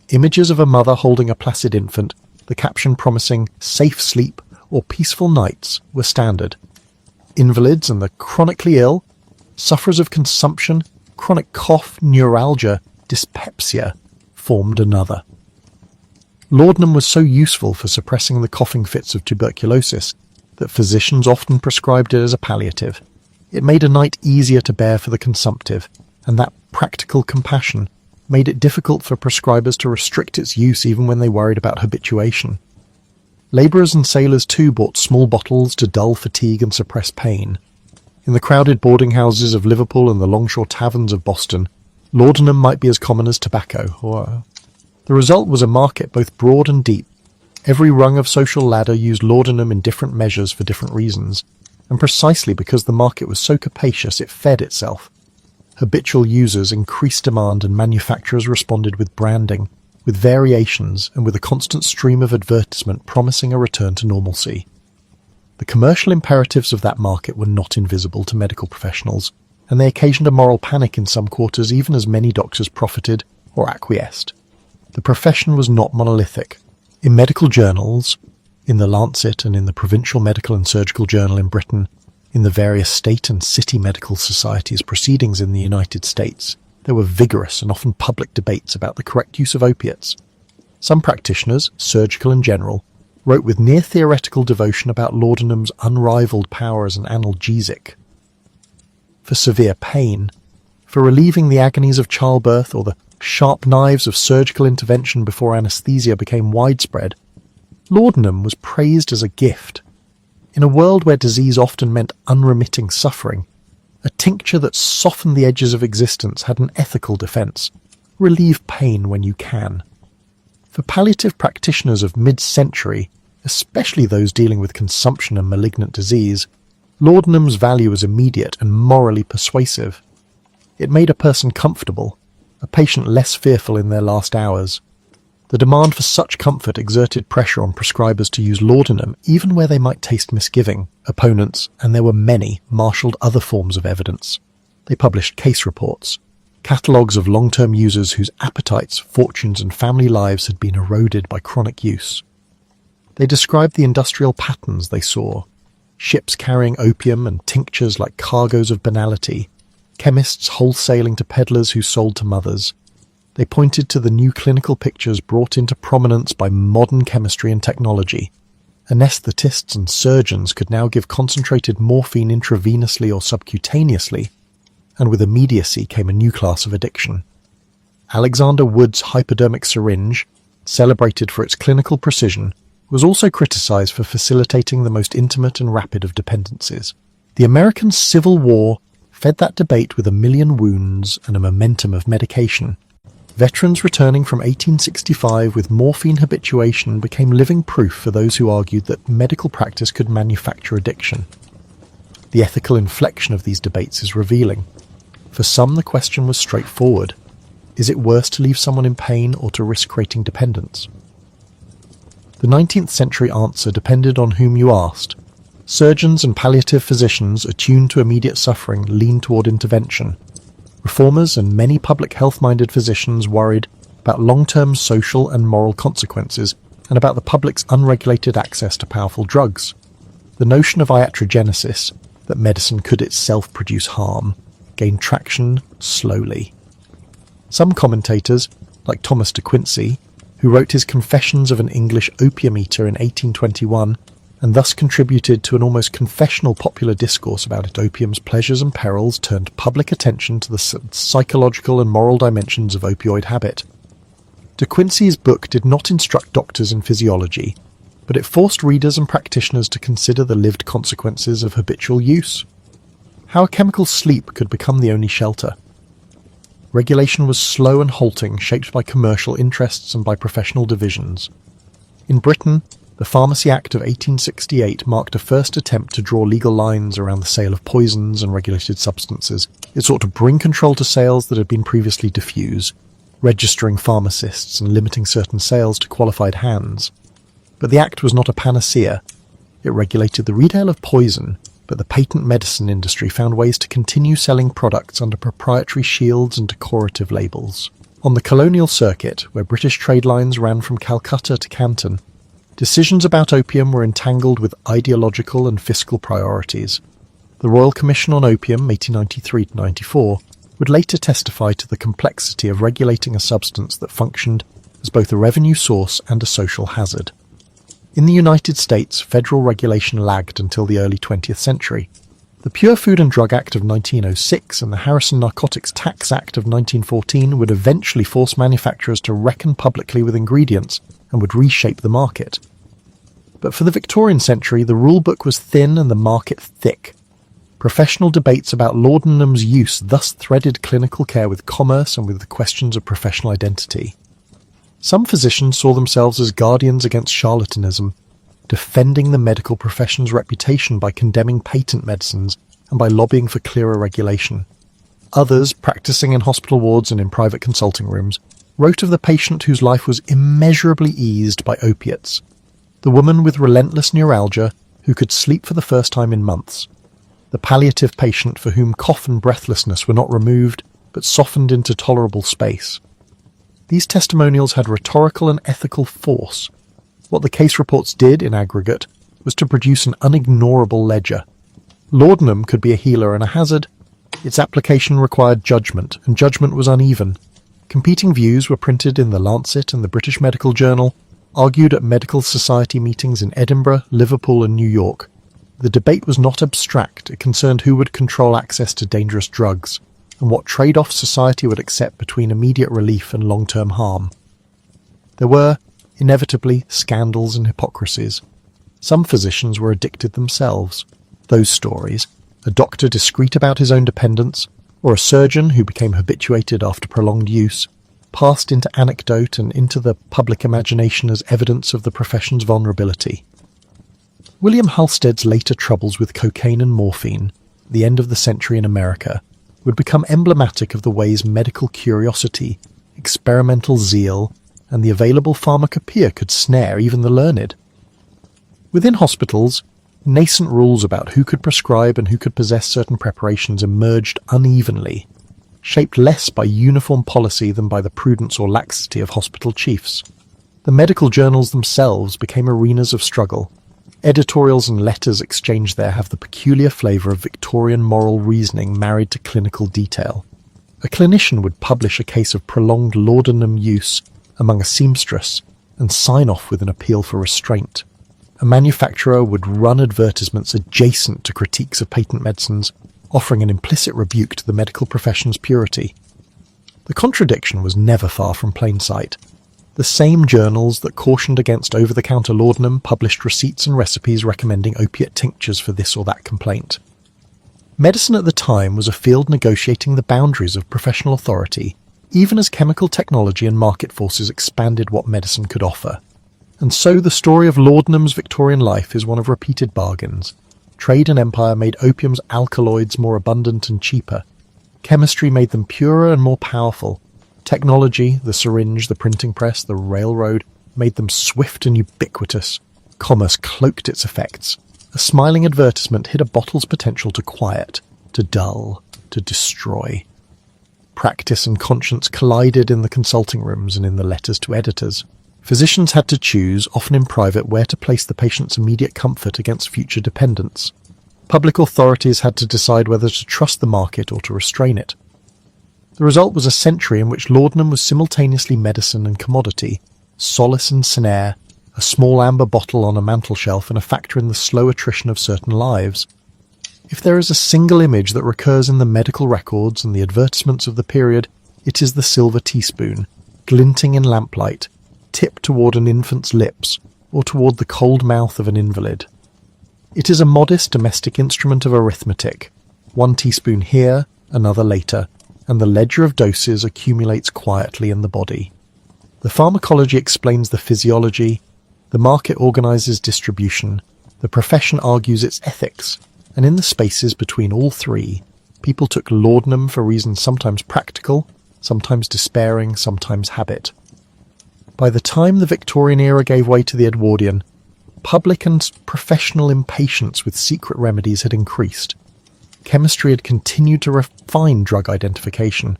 S1: Images of a mother holding a placid infant, the caption promising safe sleep or peaceful nights, were standard. Invalids and the chronically ill, sufferers of consumption, chronic cough, neuralgia, dyspepsia, formed another. Laudanum was so useful for suppressing the coughing fits of tuberculosis that physicians often prescribed it as a palliative. It made a night easier to bear for the consumptive, and that practical compassion made it difficult for prescribers to restrict its use even when they worried about habituation. Labourers and sailors too bought small bottles to dull fatigue and suppress pain. In the crowded boarding houses of Liverpool and the longshore taverns of Boston, laudanum might be as common as tobacco. The result was a market both broad and deep. Every rung of social ladder used laudanum in different measures for different reasons, and precisely because the market was so capacious it fed itself. Habitual users increased demand and manufacturers responded with branding, with variations and with a constant stream of advertisement promising a return to normalcy. The commercial imperatives of that market were not invisible to medical professionals, and they occasioned a moral panic in some quarters even as many doctors profited or acquiesced. The profession was not monolithic. In medical journals, in the Lancet and in the Provincial Medical and Surgical Journal in Britain, in the various state and city medical societies' proceedings in the United States, there were vigorous and often public debates about the correct use of opiates. Some practitioners, surgical and general, wrote with near-theoretical devotion about laudanum's unrivaled power as an analgesic. For severe pain, for relieving the agonies of childbirth or the sharp knives of surgical intervention before anesthesia became widespread, laudanum was praised as a gift. In a world where disease often meant unremitting suffering, a tincture that softened the edges of existence had an ethical defence. Relieve pain when you can. For palliative practitioners of mid-century, especially those dealing with consumption and malignant disease, laudanum's value was immediate and morally persuasive. It made a person comfortable, a patient less fearful in their last hours. The demand for such comfort exerted pressure on prescribers to use laudanum even where they might taste misgiving. Opponents, and there were many, marshalled other forms of evidence. They published case reports, catalogues of long-term users whose appetites, fortunes and family lives had been eroded by chronic use. They described the industrial patterns they saw, ships carrying opium and tinctures like cargoes of banality, chemists wholesaling to peddlers who sold to mothers. They pointed to the new clinical pictures brought into prominence by modern chemistry and technology. Anaesthetists and surgeons could now give concentrated morphine intravenously or subcutaneously, and with immediacy came a new class of addiction. Alexander Wood's hypodermic syringe, celebrated for its clinical precision, was also criticized for facilitating the most intimate and rapid of dependencies. The American Civil War fed that debate with a million wounds and a momentum of medication. Veterans returning from 1865 with morphine habituation became living proof for those who argued that medical practice could manufacture addiction. The ethical inflection of these debates is revealing. For some, the question was straightforward. Is it worse to leave someone in pain or to risk creating dependence? The 19th century answer depended on whom you asked. Surgeons and palliative physicians attuned to immediate suffering leaned toward intervention. Reformers and many public health-minded physicians worried about long-term social and moral consequences and about the public's unregulated access to powerful drugs. The notion of iatrogenesis, that medicine could itself produce harm, gained traction slowly. Some commentators, like Thomas de Quincey, who wrote his Confessions of an English Opium Eater in 1821, and thus contributed to an almost confessional popular discourse about opium's pleasures and perils, turned public attention to the psychological and moral dimensions of opioid habit. De Quincey's book did not instruct doctors in physiology, but it forced readers and practitioners to consider the lived consequences of habitual use. How a chemical sleep could become the only shelter. Regulation was slow and halting, shaped by commercial interests and by professional divisions. In Britain, the Pharmacy Act of 1868 marked a first attempt to draw legal lines around the sale of poisons and regulated substances. It sought to bring control to sales that had been previously diffuse, registering pharmacists and limiting certain sales to qualified hands. But the Act was not a panacea. It regulated the retail of poison, but the patent medicine industry found ways to continue selling products under proprietary shields and decorative labels. On the colonial circuit, where British trade lines ran from Calcutta to Canton, decisions about opium were entangled with ideological and fiscal priorities. The Royal Commission on Opium, 1893-94, would later testify to the complexity of regulating a substance that functioned as both a revenue source and a social hazard. In the United States, federal regulation lagged until the early 20th century. The Pure Food and Drug Act of 1906 and the Harrison Narcotics Tax Act of 1914 would eventually force manufacturers to reckon publicly with ingredients and would reshape the market. But for the Victorian century, the rulebook was thin and the market thick. Professional debates about laudanum's use thus threaded clinical care with commerce and with the questions of professional identity. Some physicians saw themselves as guardians against charlatanism, defending the medical profession's reputation by condemning patent medicines and by lobbying for clearer regulation. Others, practicing in hospital wards and in private consulting rooms, wrote of the patient whose life was immeasurably eased by opiates, the woman with relentless neuralgia who could sleep for the first time in months, the palliative patient for whom cough and breathlessness were not removed but softened into tolerable space. These testimonials had rhetorical and ethical force. What the case reports did, in aggregate, was to produce an unignorable ledger. Laudanum could be a healer and a hazard. Its application required judgment, and judgment was uneven. Competing views were printed in The Lancet and the British Medical Journal, argued at medical society meetings in Edinburgh, Liverpool and New York. The debate was not abstract. It concerned who would control access to dangerous drugs, and what trade-off society would accept between immediate relief and long-term harm. There were, inevitably, scandals and hypocrisies. Some physicians were addicted themselves. Those stories, a doctor discreet about his own dependence, or a surgeon who became habituated after prolonged use, passed into anecdote and into the public imagination as evidence of the profession's vulnerability. William Halsted's later troubles with cocaine and morphine, at the end of the century in America, would become emblematic of the ways medical curiosity, experimental zeal, and the available pharmacopoeia could snare even the learned. Within hospitals, Nascent rules about who could prescribe and who could possess certain preparations emerged unevenly, shaped less by uniform policy than by the prudence or laxity of hospital chiefs. The medical journals themselves became arenas of struggle. Editorials and letters exchanged there have the peculiar flavour of Victorian moral reasoning married to clinical detail. A clinician would publish a case of prolonged laudanum use among a seamstress and sign off with an appeal for restraint. A manufacturer would run advertisements adjacent to critiques of patent medicines, offering an implicit rebuke to the medical profession's purity. The contradiction was never far from plain sight. The same journals that cautioned against over-the-counter laudanum published receipts and recipes recommending opiate tinctures for this or that complaint. Medicine at the time was a field negotiating the boundaries of professional authority, even as chemical technology and market forces expanded what medicine could offer. And so the story of laudanum's Victorian life is one of repeated bargains. Trade and empire made opium's alkaloids more abundant and cheaper. Chemistry made them purer and more powerful. Technology, the syringe, the printing press, the railroad, made them swift and ubiquitous. Commerce cloaked its effects. A smiling advertisement hid a bottle's potential to quiet, to dull, to destroy. Practice and conscience collided in the consulting rooms and in the letters to editors. Physicians had to choose, often in private, where to place the patient's immediate comfort against future dependence. Public authorities had to decide whether to trust the market or to restrain it. The result was a century in which laudanum was simultaneously medicine and commodity, solace and snare, a small amber bottle on a mantelshelf and a factor in the slow attrition of certain lives. If there is a single image that recurs in the medical records and the advertisements of the period, it is the silver teaspoon, glinting in lamplight, tipped toward an infant's lips or toward the cold mouth of an invalid. It is a modest domestic instrument of arithmetic, one teaspoon here, another later, and the ledger of doses accumulates quietly in the body. The pharmacology explains the physiology, the market organizes distribution, the profession argues its ethics, and in the spaces between all three, people took laudanum for reasons sometimes practical, sometimes despairing, sometimes habit. By the time the Victorian era gave way to the Edwardian, public and professional impatience with secret remedies had increased. Chemistry had continued to refine drug identification,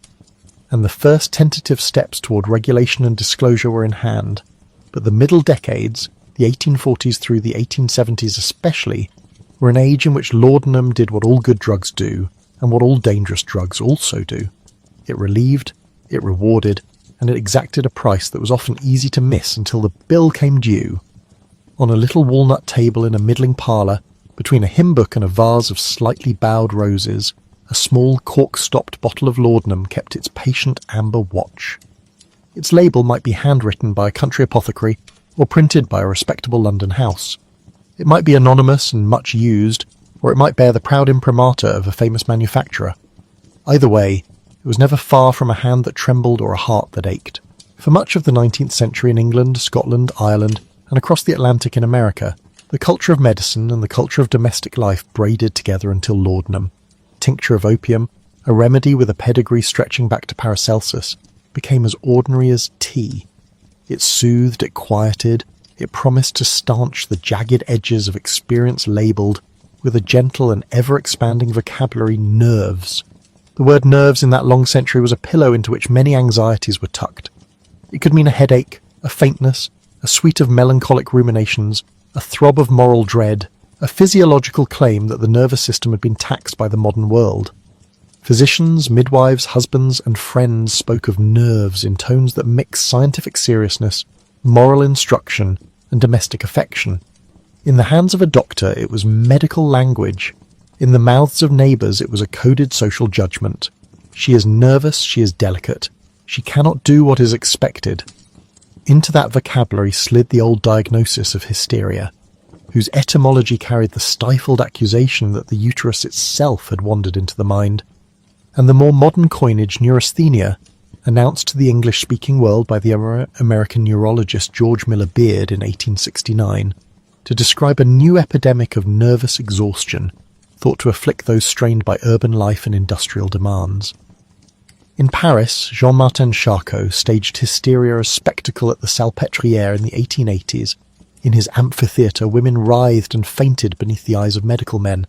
S1: and the first tentative steps toward regulation and disclosure were in hand. But the middle decades, the 1840s through the 1870s especially, were an age in which laudanum did what all good drugs do, and what all dangerous drugs also do. It relieved, it rewarded, and it exacted a price that was often easy to miss until the bill came due. On a little walnut table in a middling parlour, between a hymn book and a vase of slightly bowed roses, a small cork-stopped bottle of laudanum kept its patient amber watch. Its label might be handwritten by a country apothecary or printed by a respectable London house. It might be anonymous and much used, or it might bear the proud imprimatur of a famous manufacturer. Either way, it was never far from a hand that trembled or a heart that ached. For much of the 19th century in England, Scotland, Ireland, and across the Atlantic in America, the culture of medicine and the culture of domestic life braided together until laudanum, tincture of opium, a remedy with a pedigree stretching back to Paracelsus, became as ordinary as tea. It soothed, it quieted, it promised to stanch the jagged edges of experience labelled, with a gentle and ever-expanding vocabulary, nerves. The word nerves in that long century was a pillow into which many anxieties were tucked. It could mean a headache, a faintness, a suite of melancholic ruminations, a throb of moral dread, a physiological claim that the nervous system had been taxed by the modern world. Physicians, midwives, husbands, and friends spoke of nerves in tones that mixed scientific seriousness, moral instruction, and domestic affection. In the hands of a doctor, it was medical language. In the mouths of neighbours, it was a coded social judgment. She is nervous, she is delicate. She cannot do what is expected. Into that vocabulary slid the old diagnosis of hysteria, whose etymology carried the stifled accusation that the uterus itself had wandered into the mind, and the more modern coinage neurasthenia, announced to the English-speaking world by the American neurologist George Miller Beard in 1869, to describe a new epidemic of nervous exhaustion, thought to afflict those strained by urban life and industrial demands. In Paris, Jean-Martin Charcot staged hysteria as spectacle at the Salpêtrière in the 1880s, In his amphitheatre, women writhed and fainted beneath the eyes of medical men,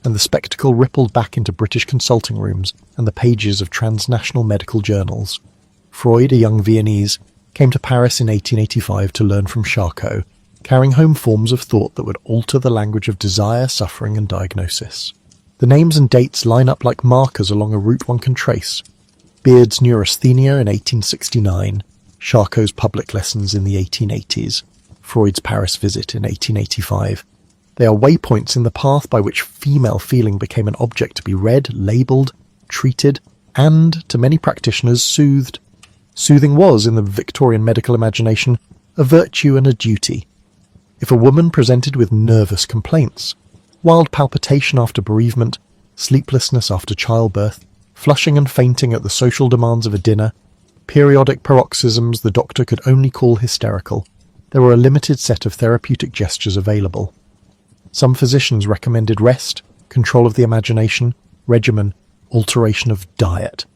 S1: and the spectacle rippled back into British consulting rooms and the pages of transnational medical journals. Freud, a young Viennese, came to Paris in 1885 to learn from Charcot, carrying home forms of thought that would alter the language of desire, suffering, and diagnosis. The names and dates line up like markers along a route one can trace. Beard's neurasthenia in 1869, Charcot's public lessons in the 1880s, Freud's Paris visit in 1885. They are waypoints in the path by which female feeling became an object to be read, labelled, treated, and, to many practitioners, soothed. Soothing was, in the Victorian medical imagination, a virtue and a duty. If a woman presented with nervous complaints, wild palpitation after bereavement, sleeplessness after childbirth, flushing and fainting at the social demands of a dinner, periodic paroxysms the doctor could only call hysterical, there were a limited set of therapeutic gestures available. Some physicians recommended rest, control of the imagination, regimen, alteration of diet.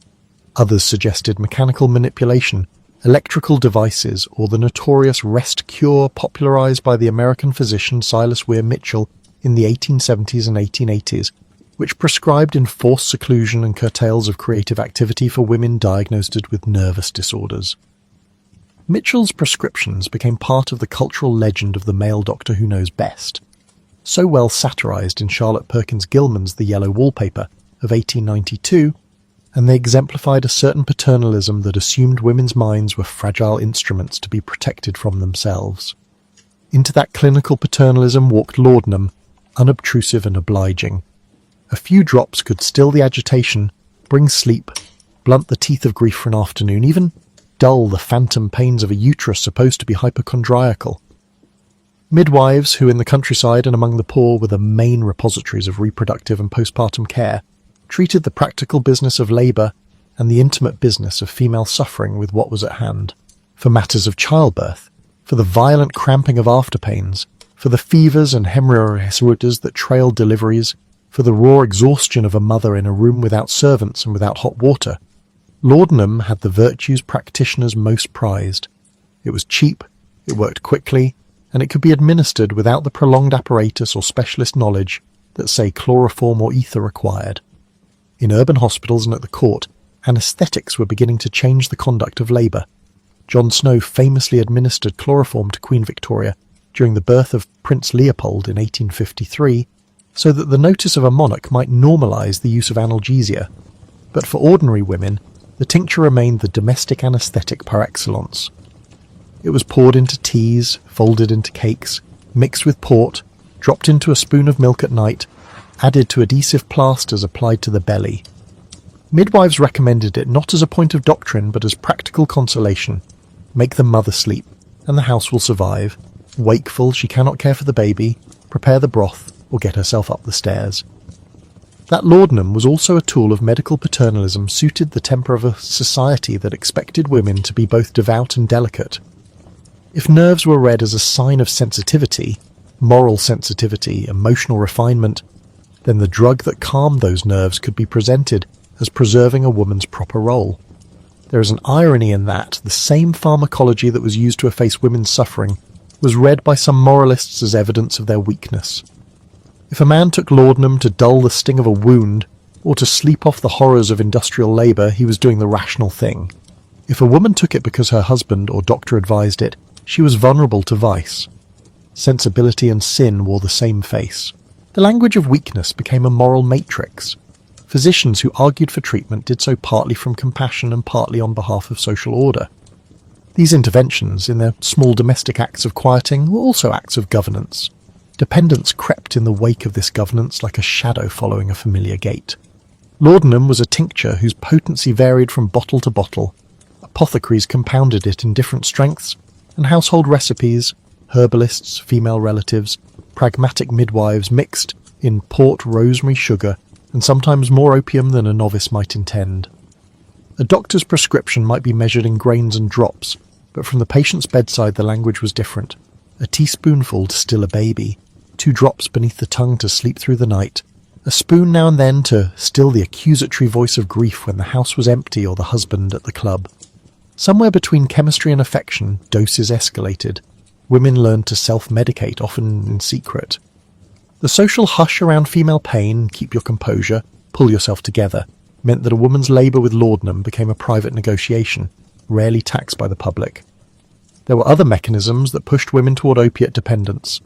S1: Others suggested mechanical manipulation, electrical devices, or the notorious rest cure popularized by the American physician Silas Weir Mitchell in the 1870s and 1880s, which prescribed enforced seclusion and curtails of creative activity for women diagnosed with nervous disorders. Mitchell's prescriptions became part of the cultural legend of the male doctor who knows best, so well satirized in Charlotte Perkins Gilman's The Yellow Wallpaper of 1892, and they exemplified a certain paternalism that assumed women's minds were fragile instruments to be protected from themselves. Into that clinical paternalism walked Laudanum, unobtrusive and obliging. A few drops could still the agitation, bring sleep, blunt the teeth of grief for an afternoon, even dull the phantom pains of a uterus supposed to be hypochondriacal. Midwives, who in the countryside and among the poor were the main repositories of reproductive and postpartum care, treated the practical business of labour and the intimate business of female suffering with what was at hand. For matters of childbirth, for the violent cramping of afterpains, for the fevers and hemorrhages that trailed deliveries, for the raw exhaustion of a mother in a room without servants and without hot water, Laudanum had the virtues practitioners most prized. It was cheap, it worked quickly, and it could be administered without the prolonged apparatus or specialist knowledge that, say, chloroform or ether required. In urban hospitals and at the court, anaesthetics were beginning to change the conduct of labour. John Snow famously administered chloroform to Queen Victoria during the birth of Prince Leopold in 1853, so that the notice of a monarch might normalise the use of analgesia. But for ordinary women, the tincture remained the domestic anaesthetic par excellence. It was poured into teas, folded into cakes, mixed with port, dropped into a spoon of milk at night, added to adhesive plasters applied to the belly. Midwives recommended it not as a point of doctrine but as practical consolation. Make the mother sleep, and the house will survive. Wakeful, she cannot care for the baby, prepare the broth, or get herself up the stairs. That laudanum was also a tool of medical paternalism suited the temper of a society that expected women to be both devout and delicate. If nerves were read as a sign of sensitivity, moral sensitivity, emotional refinement, then the drug that calmed those nerves could be presented as preserving a woman's proper role. There is an irony in that the same pharmacology that was used to efface women's suffering was read by some moralists as evidence of their weakness. If a man took laudanum to dull the sting of a wound, or to sleep off the horrors of industrial labour, he was doing the rational thing. If a woman took it because her husband or doctor advised it, she was vulnerable to vice. Sensibility and sin wore the same face. The language of weakness became a moral matrix. Physicians who argued for treatment did so partly from compassion and partly on behalf of social order. These interventions, in their small domestic acts of quieting, were also acts of governance. Dependence crept in the wake of this governance like a shadow following a familiar gait. Laudanum was a tincture whose potency varied from bottle to bottle. Apothecaries compounded it in different strengths, and household recipes, herbalists, female relatives, pragmatic midwives mixed in port, rosemary, sugar, and sometimes more opium than a novice might intend. A doctor's prescription might be measured in grains and drops, but from the patient's bedside the language was different. A teaspoonful to still a baby, 2 drops beneath the tongue to sleep through the night, a spoon now and then to still the accusatory voice of grief when the house was empty or the husband at the club. Somewhere between chemistry and affection, doses escalated. Women learned to self-medicate, often in secret. The social hush around female pain, keep your composure, pull yourself together, meant that a woman's labour with laudanum became a private negotiation, rarely taxed by the public. There were other mechanisms that pushed women toward opiate dependence.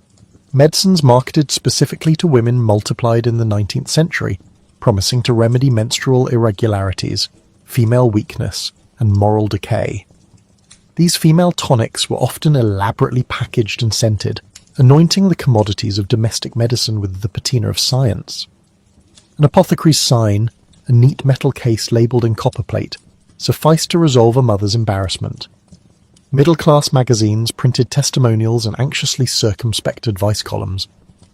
S1: Medicines marketed specifically to women multiplied in the 19th century, promising to remedy menstrual irregularities, female weakness, and moral decay. These female tonics were often elaborately packaged and scented, anointing the commodities of domestic medicine with the patina of science. An apothecary's sign, a neat metal case labelled in copperplate, sufficed to resolve a mother's embarrassment. Middle-class magazines printed testimonials and anxiously circumspect advice columns.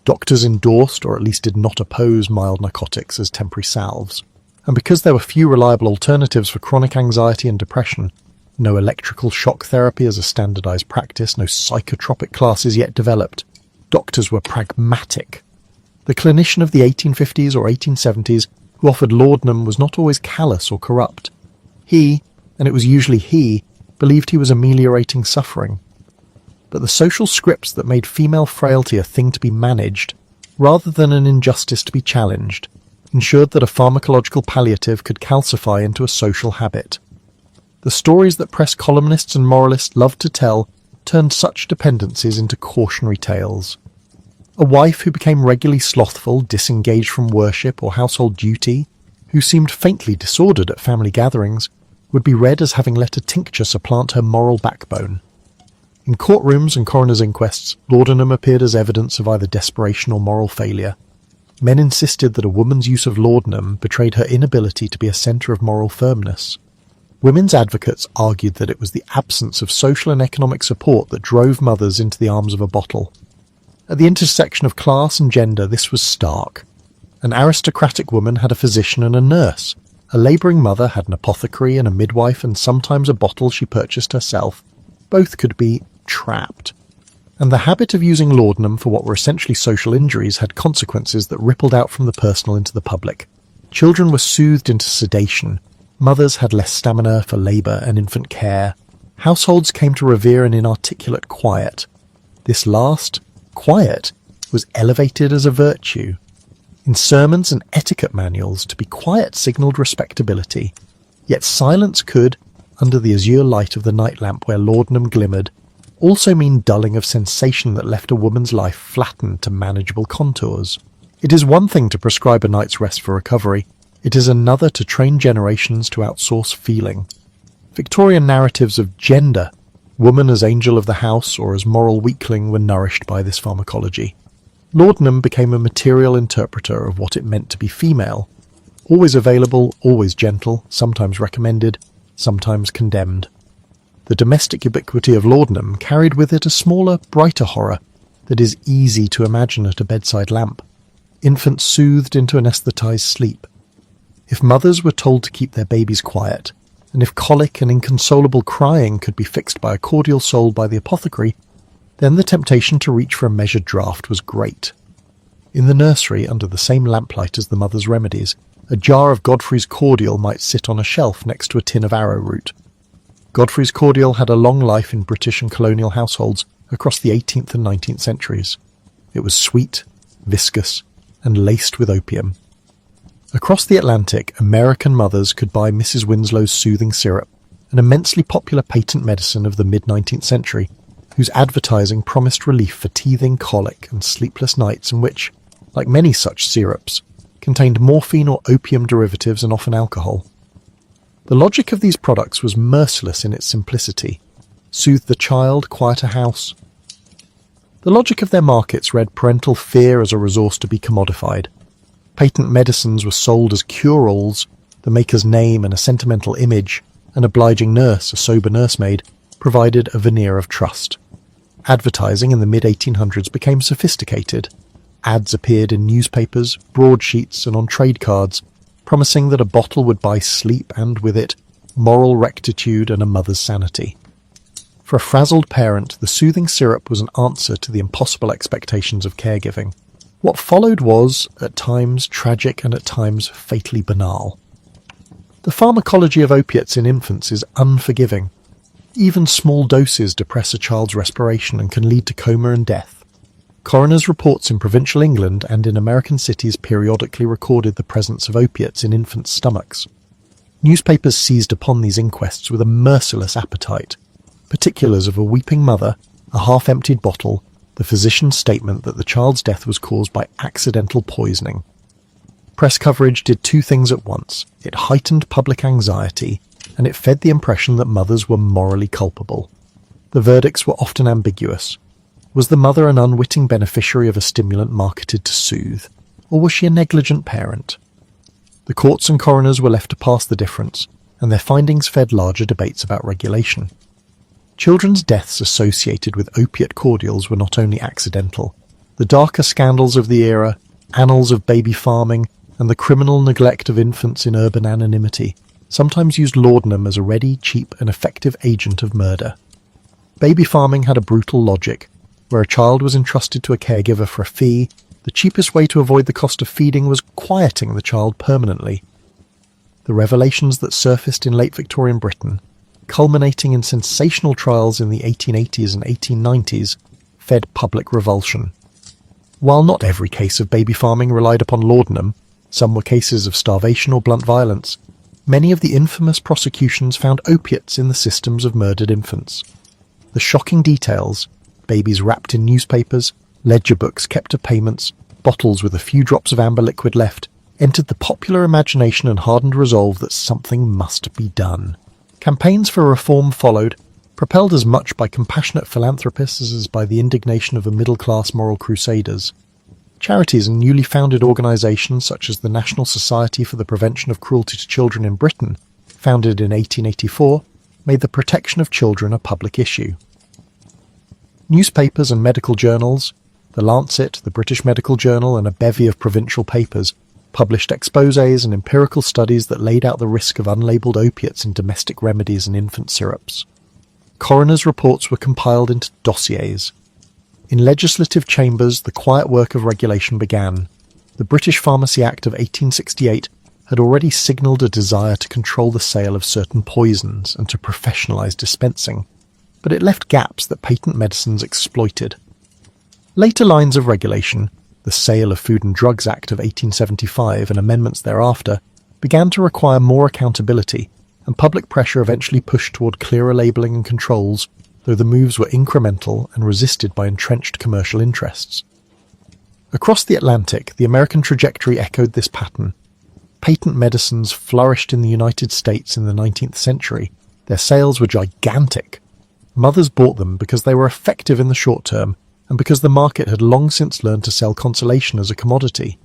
S1: Doctors endorsed, or at least did not oppose, mild narcotics as temporary salves. And because there were few reliable alternatives for chronic anxiety and depression, no electrical shock therapy as a standardized practice, no psychotropic classes yet developed, doctors were pragmatic. The clinician of the 1850s or 1870s who offered laudanum was not always callous or corrupt. He, and it was usually he, believed he was ameliorating suffering. But the social scripts that made female frailty a thing to be managed, rather than an injustice to be challenged, ensured that a pharmacological palliative could calcify into a social habit. The stories that press columnists and moralists loved to tell turned such dependencies into cautionary tales. A wife who became regularly slothful, disengaged from worship or household duty, who seemed faintly disordered at family gatherings, would be read as having let a tincture supplant her moral backbone. In courtrooms and coroners' inquests, laudanum appeared as evidence of either desperation or moral failure. Men insisted that a woman's use of laudanum betrayed her inability to be a centre of moral firmness. Women's advocates argued that it was the absence of social and economic support that drove mothers into the arms of a bottle. At the intersection of class and gender, this was stark. An aristocratic woman had a physician and a nurse. A labouring mother had an apothecary and a midwife, and sometimes a bottle she purchased herself. Both could be trapped. And the habit of using laudanum for what were essentially social injuries had consequences that rippled out from the personal into the public. Children were soothed into sedation. Mothers had less stamina for labour and infant care. Households came to revere an inarticulate quiet. This last, quiet, was elevated as a virtue. In sermons and etiquette manuals, to be quiet signalled respectability, yet silence could, under the azure light of the night lamp where laudanum glimmered, also mean dulling of sensation that left a woman's life flattened to manageable contours. It is one thing to prescribe a night's rest for recovery, it is another to train generations to outsource feeling. Victorian narratives of gender, woman as angel of the house or as moral weakling, were nourished by this pharmacology. Laudanum became a material interpreter of what it meant to be female, always available, always gentle, sometimes recommended, sometimes condemned. The domestic ubiquity of laudanum carried with it a smaller, brighter horror that is easy to imagine at a bedside lamp. Infants soothed into anaesthetized sleep. If mothers were told to keep their babies quiet, and if colic and inconsolable crying could be fixed by a cordial sold by the apothecary, then the temptation to reach for a measured draught was great. In the nursery, under the same lamplight as the mother's remedies, a jar of Godfrey's cordial might sit on a shelf next to a tin of arrowroot. Godfrey's cordial had a long life in British and colonial households across the 18th and 19th centuries. It was sweet, viscous, and laced with opium. Across the Atlantic, American mothers could buy Mrs. Winslow's soothing syrup, an immensely popular patent medicine of the mid-19th century, whose advertising promised relief for teething colic and sleepless nights, and which, like many such syrups, contained morphine or opium derivatives and often alcohol. The logic of these products was merciless in its simplicity. Soothe the child, quiet a house. The logic of their markets read parental fear as a resource to be commodified. Patent medicines were sold as cure-alls, the maker's name and a sentimental image, an obliging nurse, a sober nursemaid, provided a veneer of trust. Advertising in the mid-1800s became sophisticated. Ads appeared in newspapers, broadsheets, and on trade cards, promising that a bottle would buy sleep and, with it, moral rectitude and a mother's sanity. For a frazzled parent, the soothing syrup was an answer to the impossible expectations of caregiving. What followed was, at times, tragic and at times fatally banal. The pharmacology of opiates in infants is unforgiving. Even small doses depress a child's respiration and can lead to coma and death. Coroner's reports in provincial England and in American cities periodically recorded the presence of opiates in infants' stomachs. Newspapers seized upon these inquests with a merciless appetite. Particulars of a weeping mother, a half-emptied bottle, the physician's statement that the child's death was caused by accidental poisoning. Press coverage did two things at once. It heightened public anxiety, and it fed the impression that mothers were morally culpable. The verdicts were often ambiguous. Was the mother an unwitting beneficiary of a stimulant marketed to soothe, or was she a negligent parent? The courts and coroners were left to pass the difference, and their findings fed larger debates about regulation. Children's deaths associated with opiate cordials were not only accidental. The darker scandals of the era, annals of baby farming, and the criminal neglect of infants in urban anonymity sometimes used laudanum as a ready, cheap, and effective agent of murder. Baby farming had a brutal logic. Where a child was entrusted to a caregiver for a fee, the cheapest way to avoid the cost of feeding was quieting the child permanently. The revelations that surfaced in late Victorian Britain, culminating in sensational trials in the 1880s and 1890s, fed public revulsion. While not every case of baby farming relied upon laudanum, some were cases of starvation or blunt violence, many of the infamous prosecutions found opiates in the systems of murdered infants. The shocking details, babies wrapped in newspapers, ledger books kept of payments, bottles with a few drops of amber liquid left, entered the popular imagination and hardened resolve that something must be done. Campaigns for reform followed, propelled as much by compassionate philanthropists as by the indignation of the middle-class moral crusaders. Charities and newly founded organisations such as the National Society for the Prevention of Cruelty to Children in Britain, founded in 1884, made the protection of children a public issue. Newspapers and medical journals, the Lancet, the British Medical Journal, and a bevy of provincial papers, published exposés and empirical studies that laid out the risk of unlabelled opiates in domestic remedies and infant syrups. Coroners' reports were compiled into dossiers. In legislative chambers, the quiet work of regulation began. The British Pharmacy Act of 1868 had already signalled a desire to control the sale of certain poisons and to professionalise dispensing, but it left gaps that patent medicines exploited. Later lines of regulation, the Sale of Food and Drugs Act of 1875 and amendments thereafter, began to require more accountability, and public pressure eventually pushed toward clearer labelling and controls, though the moves were incremental and resisted by entrenched commercial interests. Across the Atlantic, the American trajectory echoed this pattern. Patent medicines flourished in the United States in the 19th century. Their sales were gigantic. Mothers bought them because they were effective in the short term, and because the market had long since learned to sell consolation as a commodity.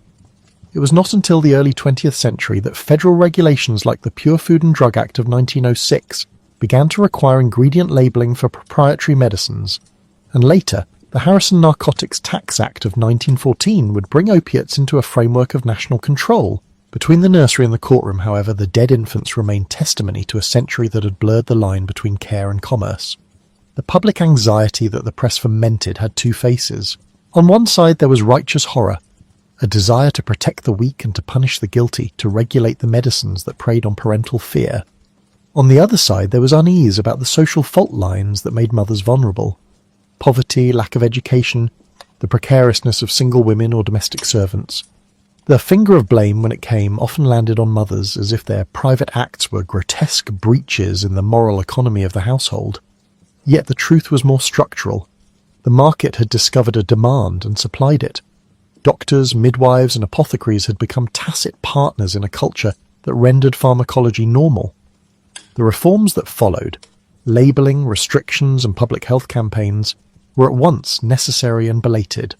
S1: It was not until the early 20th century that federal regulations like the Pure Food and Drug Act of 1906 began to require ingredient labelling for proprietary medicines, and later, the Harrison Narcotics Tax Act of 1914 would bring opiates into a framework of national control. Between the nursery and the courtroom, however, the dead infants remained testimony to a century that had blurred the line between care and commerce. The public anxiety that the press fomented had two faces. On one side there was righteous horror, a desire to protect the weak and to punish the guilty, to regulate the medicines that preyed on parental fear. On the other side there was unease about the social fault lines that made mothers vulnerable. Poverty, lack of education, the precariousness of single women or domestic servants. The finger of blame, when it came, often landed on mothers as if their private acts were grotesque breaches in the moral economy of the household. Yet the truth was more structural. The market had discovered a demand and supplied it. Doctors, midwives, and apothecaries had become tacit partners in a culture that rendered pharmacology normal. The reforms that followed, labelling, restrictions, and public health campaigns, were at once necessary and belated.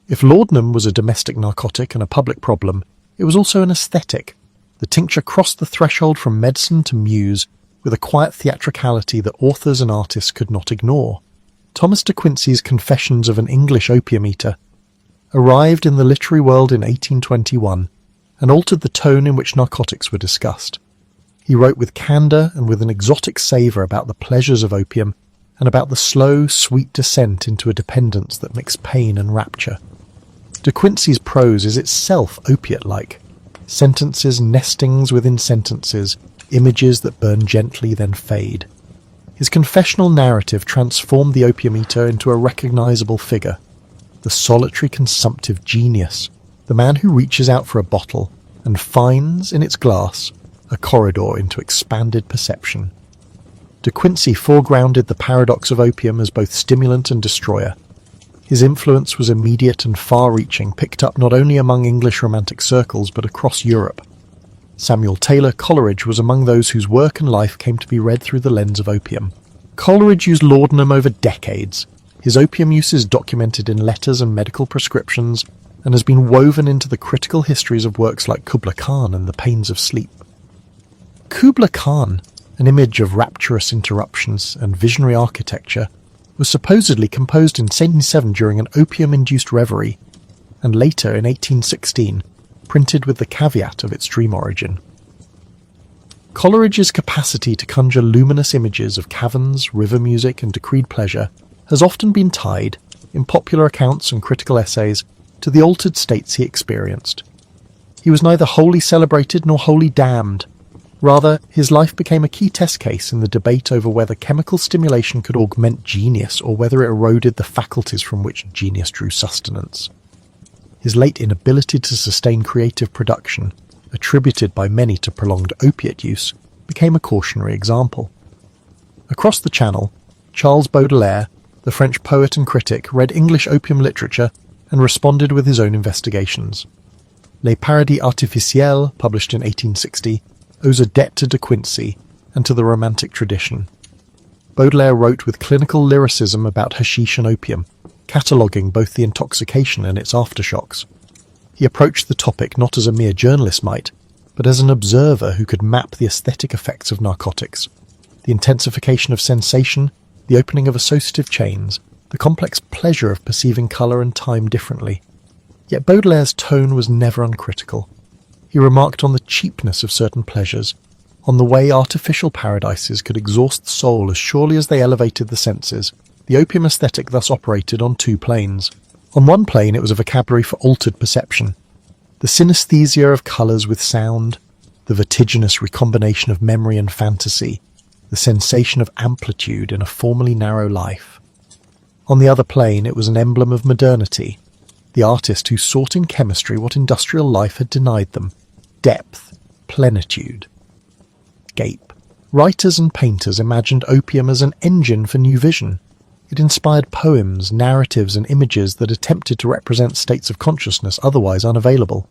S1: If laudanum was a domestic narcotic and a public problem, it was also an aesthetic. The tincture crossed the threshold from medicine to muse with a quiet theatricality that authors and artists could not ignore. Thomas de Quincey's Confessions of an English Opium Eater arrived in the literary world in 1821 and altered the tone in which narcotics were discussed. He wrote with candour and with an exotic savour about the pleasures of opium and about the slow, sweet descent into a dependence that mixed pain and rapture. De Quincey's prose is itself opiate-like. Sentences nestings within sentences, images that burn gently then fade. His confessional narrative transformed the opium eater into a recognizable figure, the solitary consumptive genius, the man who reaches out for a bottle and finds in its glass a corridor into expanded perception. De Quincey foregrounded the paradox of opium as both stimulant and destroyer. His influence was immediate and far-reaching, picked up not only among English Romantic circles but across Europe. Samuel Taylor Coleridge was among those whose work and life came to be read through the lens of opium. Coleridge used laudanum over decades. His opium use is documented in letters and medical prescriptions, and has been woven into the critical histories of works like Kubla Khan and The Pains of Sleep. Kubla Khan, an image of rapturous interruptions and visionary architecture, was supposedly composed in 1877 during an opium-induced reverie, and later in 1816 printed with the caveat of its dream origin. Coleridge's capacity to conjure luminous images of caverns, river music, and decreed pleasure has often been tied, in popular accounts and critical essays, to the altered states he experienced. He was neither wholly celebrated nor wholly damned. Rather, his life became a key test case in the debate over whether chemical stimulation could augment genius or whether it eroded the faculties from which genius drew sustenance. His late inability to sustain creative production, attributed by many to prolonged opiate use, became a cautionary example. Across the Channel, Charles Baudelaire, the French poet and critic, read English opium literature and responded with his own investigations. Les Paradis Artificiels, published in 1860, owes a debt to De Quincey and to the Romantic tradition. Baudelaire wrote with clinical lyricism about hashish and opium, cataloguing both the intoxication and its aftershocks. He approached the topic not as a mere journalist might, but as an observer who could map the aesthetic effects of narcotics, the intensification of sensation, the opening of associative chains, the complex pleasure of perceiving colour and time differently. Yet Baudelaire's tone was never uncritical. He remarked on the cheapness of certain pleasures, on the way artificial paradises could exhaust the soul as surely as they elevated the senses. The opium aesthetic thus operated on two planes. On one plane it was a vocabulary for altered perception, the synesthesia of colours with sound, the vertiginous recombination of memory and fantasy, the sensation of amplitude in a formerly narrow life. On the other plane it was an emblem of modernity, the artist who sought in chemistry what industrial life had denied them: depth, plenitude. Gape. Writers and painters imagined opium as an engine for new vision. It inspired poems, narratives, and images that attempted to represent states of consciousness otherwise unavailable.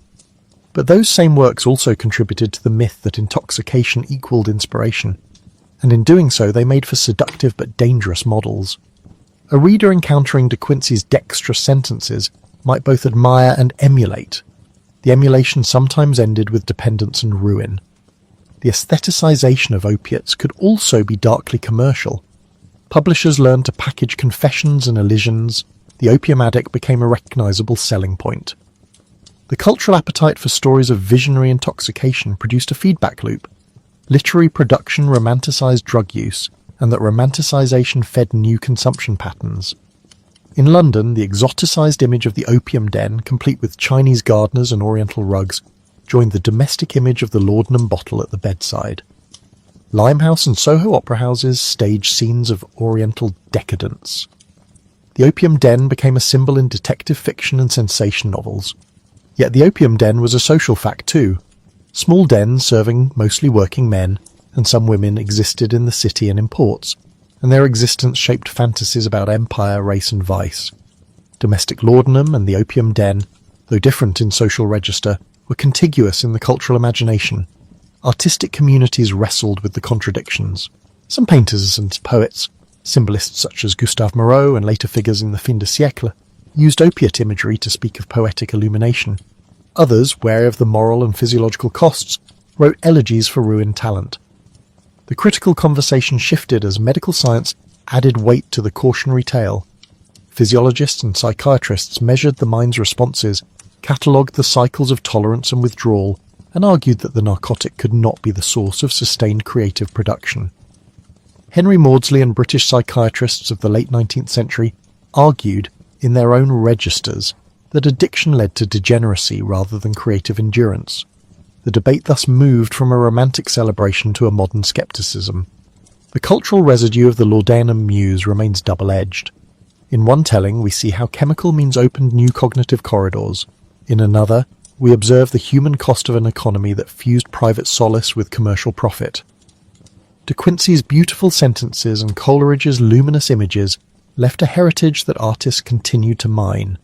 S1: But those same works also contributed to the myth that intoxication equaled inspiration, and in doing so they made for seductive but dangerous models. A reader encountering De Quincey's dexterous sentences might both admire and emulate. The emulation sometimes ended with dependence and ruin. The aestheticization of opiates could also be darkly commercial. Publishers learned to package confessions and elisions. The opium addict became a recognizable selling point. The cultural appetite for stories of visionary intoxication produced a feedback loop. Literary production romanticized drug use, and that romanticization fed new consumption patterns. In London, the exoticized image of the opium den, complete with Chinese gardeners and oriental rugs, joined the domestic image of the laudanum bottle at the bedside. Limehouse and Soho opera houses staged scenes of oriental decadence. The opium den became a symbol in detective fiction and sensation novels. Yet the opium den was a social fact too. Small dens serving mostly working men and some women existed in the city and in ports, and their existence shaped fantasies about empire, race and vice. Domestic laudanum and the opium den, though different in social register, were contiguous in the cultural imagination. Artistic communities wrestled with the contradictions. Some painters and poets, symbolists such as Gustave Moreau and later figures in the fin de siècle, used opiate imagery to speak of poetic illumination. Others, wary of the moral and physiological costs, wrote elegies for ruined talent. The critical conversation shifted as medical science added weight to the cautionary tale. Physiologists and psychiatrists measured the mind's responses, catalogued the cycles of tolerance and withdrawal, and argued that the narcotic could not be the source of sustained creative production. Henry Maudsley and British psychiatrists of the late 19th century argued, in their own registers, that addiction led to degeneracy rather than creative endurance. The debate thus moved from a romantic celebration to a modern skepticism. The cultural residue of the Laudanum muse remains double-edged. In one telling, we see how chemical means opened new cognitive corridors. In another, we observe the human cost of an economy that fused private solace with commercial profit. De Quincey's beautiful sentences and Coleridge's luminous images left a heritage that artists continued to mine.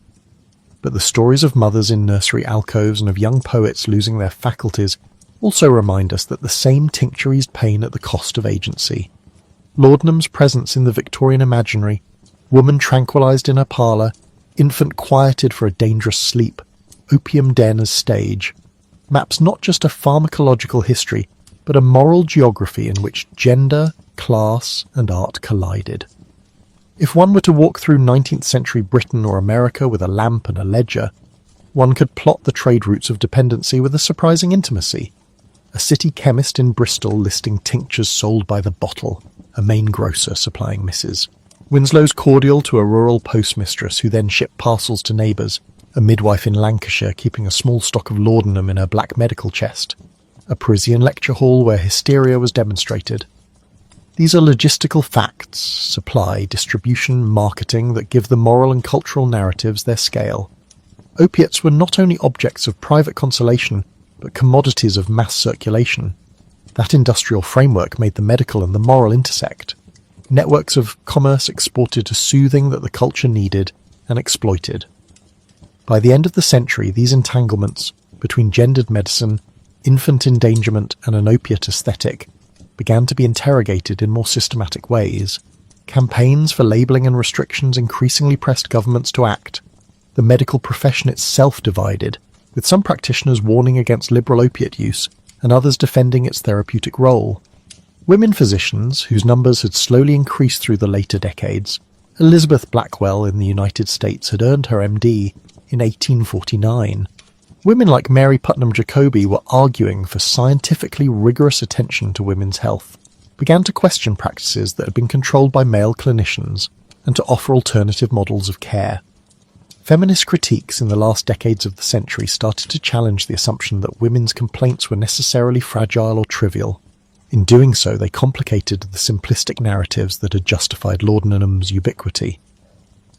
S1: But the stories of mothers in nursery alcoves and of young poets losing their faculties also remind us that the same tincture eased pain at the cost of agency. Laudanum's presence in the Victorian imaginary, woman tranquilized in her parlour, infant quieted for a dangerous sleep, opium den as stage, maps not just a pharmacological history, but a moral geography in which gender, class, and art collided. If one were to walk through 19th century Britain or America with a lamp and a ledger, one could plot the trade routes of dependency with a surprising intimacy. A city chemist in Bristol listing tinctures sold by the bottle, a main grocer supplying misses. Winslow's cordial to a rural postmistress who then shipped parcels to neighbours, a midwife in Lancashire keeping a small stock of laudanum in her black medical chest, a Parisian lecture hall where hysteria was demonstrated. These are logistical facts, supply, distribution, marketing that give the moral and cultural narratives their scale. Opiates were not only objects of private consolation, but commodities of mass circulation. That industrial framework made the medical and the moral intersect. Networks of commerce exported a soothing that the culture needed and exploited. By the end of the century, these entanglements between gendered medicine, infant endangerment, and an opiate aesthetic began to be interrogated in more systematic ways. Campaigns for labelling and restrictions increasingly pressed governments to act. The medical profession itself divided, with some practitioners warning against liberal opiate use and others defending its therapeutic role. Women physicians, whose numbers had slowly increased through the later decades, Elizabeth Blackwell in the United States had earned her MD in 1849. Women like Mary Putnam Jacobi were arguing for scientifically rigorous attention to women's health, began to question practices that had been controlled by male clinicians, and to offer alternative models of care. Feminist critiques in the last decades of the century started to challenge the assumption that women's complaints were necessarily fragile or trivial. In doing so, they complicated the simplistic narratives that had justified laudanum's ubiquity.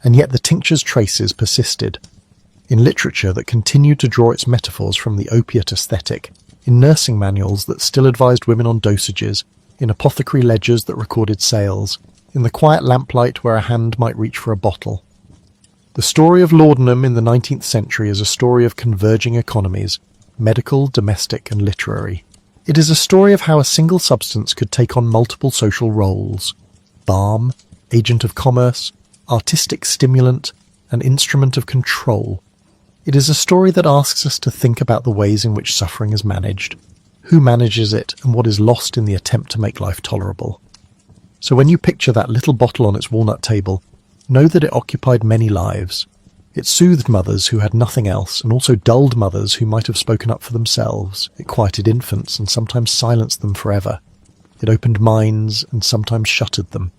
S1: And yet the tincture's traces persisted. In literature that continued to draw its metaphors from the opiate aesthetic, in nursing manuals that still advised women on dosages, in apothecary ledgers that recorded sales, in the quiet lamplight where a hand might reach for a bottle. The story of laudanum in the 19th century is a story of converging economies, medical, domestic, and literary. It is a story of how a single substance could take on multiple social roles: balm, agent of commerce, artistic stimulant, and instrument of control. It is a story that asks us to think about the ways in which suffering is managed, who manages it, and what is lost in the attempt to make life tolerable. So when you picture that little bottle on its walnut table, know that it occupied many lives. It soothed mothers who had nothing else, and also dulled mothers who might have spoken up for themselves. It quieted infants and sometimes silenced them forever. It opened minds and sometimes shuttered them.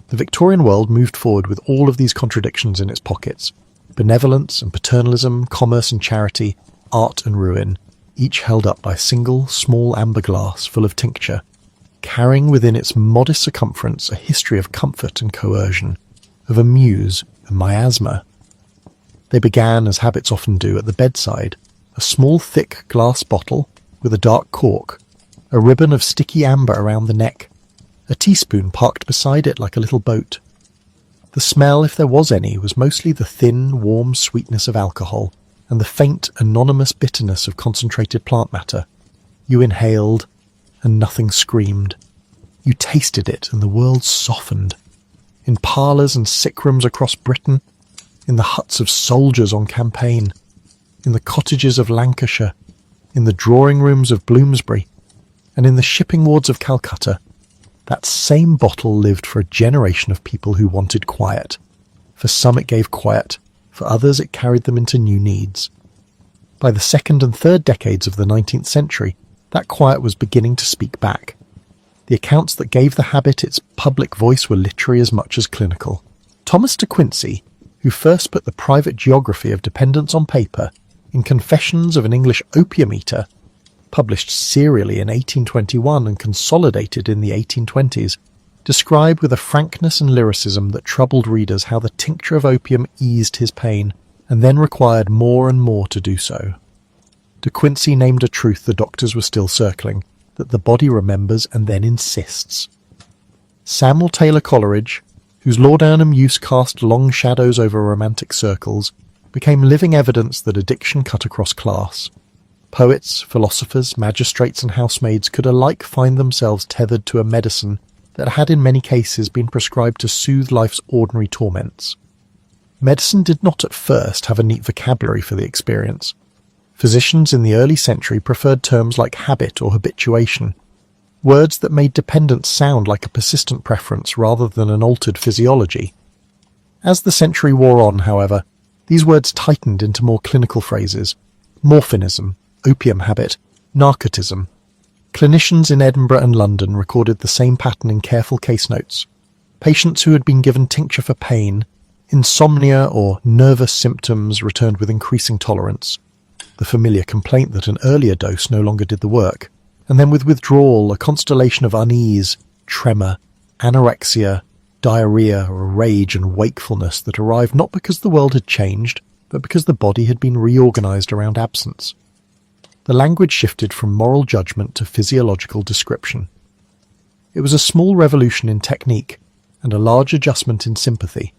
S1: The Victorian world moved forward with all of these contradictions in its pockets: benevolence and paternalism, commerce and charity, art and ruin, each held up by a single, small amber glass full of tincture, carrying within its modest circumference a history of comfort and coercion, of a muse and miasma. They began, as habits often do, at the bedside, a small thick glass bottle with a dark cork, a ribbon of sticky amber around the neck, a teaspoon parked beside it like a little boat. The smell, if there was any, was mostly the thin, warm sweetness of alcohol and the faint, anonymous bitterness of concentrated plant matter. You inhaled, and nothing screamed. You tasted it, and the world softened. In parlours and sick rooms across Britain, in the huts of soldiers on campaign, in the cottages of Lancashire, in the drawing rooms of Bloomsbury, and in the shipping wards of Calcutta, that same bottle lived for a generation of people who wanted quiet. For some it gave quiet, for others it carried them into new needs. By the second and third decades of the 19th century, that quiet was beginning to speak back. The accounts that gave the habit its public voice were literary as much as clinical. Thomas de Quincey, who first put the private geography of dependence on paper in Confessions of an English Opium Eater, published serially in 1821 and consolidated in the 1820s, describe with a frankness and lyricism that troubled readers how the tincture of opium eased his pain, and then required more and more to do so. De Quincey named a truth the doctors were still circling, that the body remembers and then insists. Samuel Taylor Coleridge, whose laudanum use cast long shadows over romantic circles, became living evidence that addiction cut across class. Poets, philosophers, magistrates and housemaids could alike find themselves tethered to a medicine that had in many cases been prescribed to soothe life's ordinary torments. Medicine did not at first have a neat vocabulary for the experience. Physicians in the early century preferred terms like habit or habituation, words that made dependence sound like a persistent preference rather than an altered physiology. As the century wore on, however, these words tightened into more clinical phrases: morphinism, opium habit, narcotism. Clinicians in Edinburgh and London recorded the same pattern in careful case notes. Patients who had been given tincture for pain, insomnia or nervous symptoms returned with increasing tolerance, the familiar complaint that an earlier dose no longer did the work, and then with withdrawal a constellation of unease, tremor, anorexia, diarrhea, rage and wakefulness that arrived not because the world had changed, but because the body had been reorganized around absence. The language shifted from moral judgment to physiological description. It was a small revolution in technique and a large adjustment in sympathy.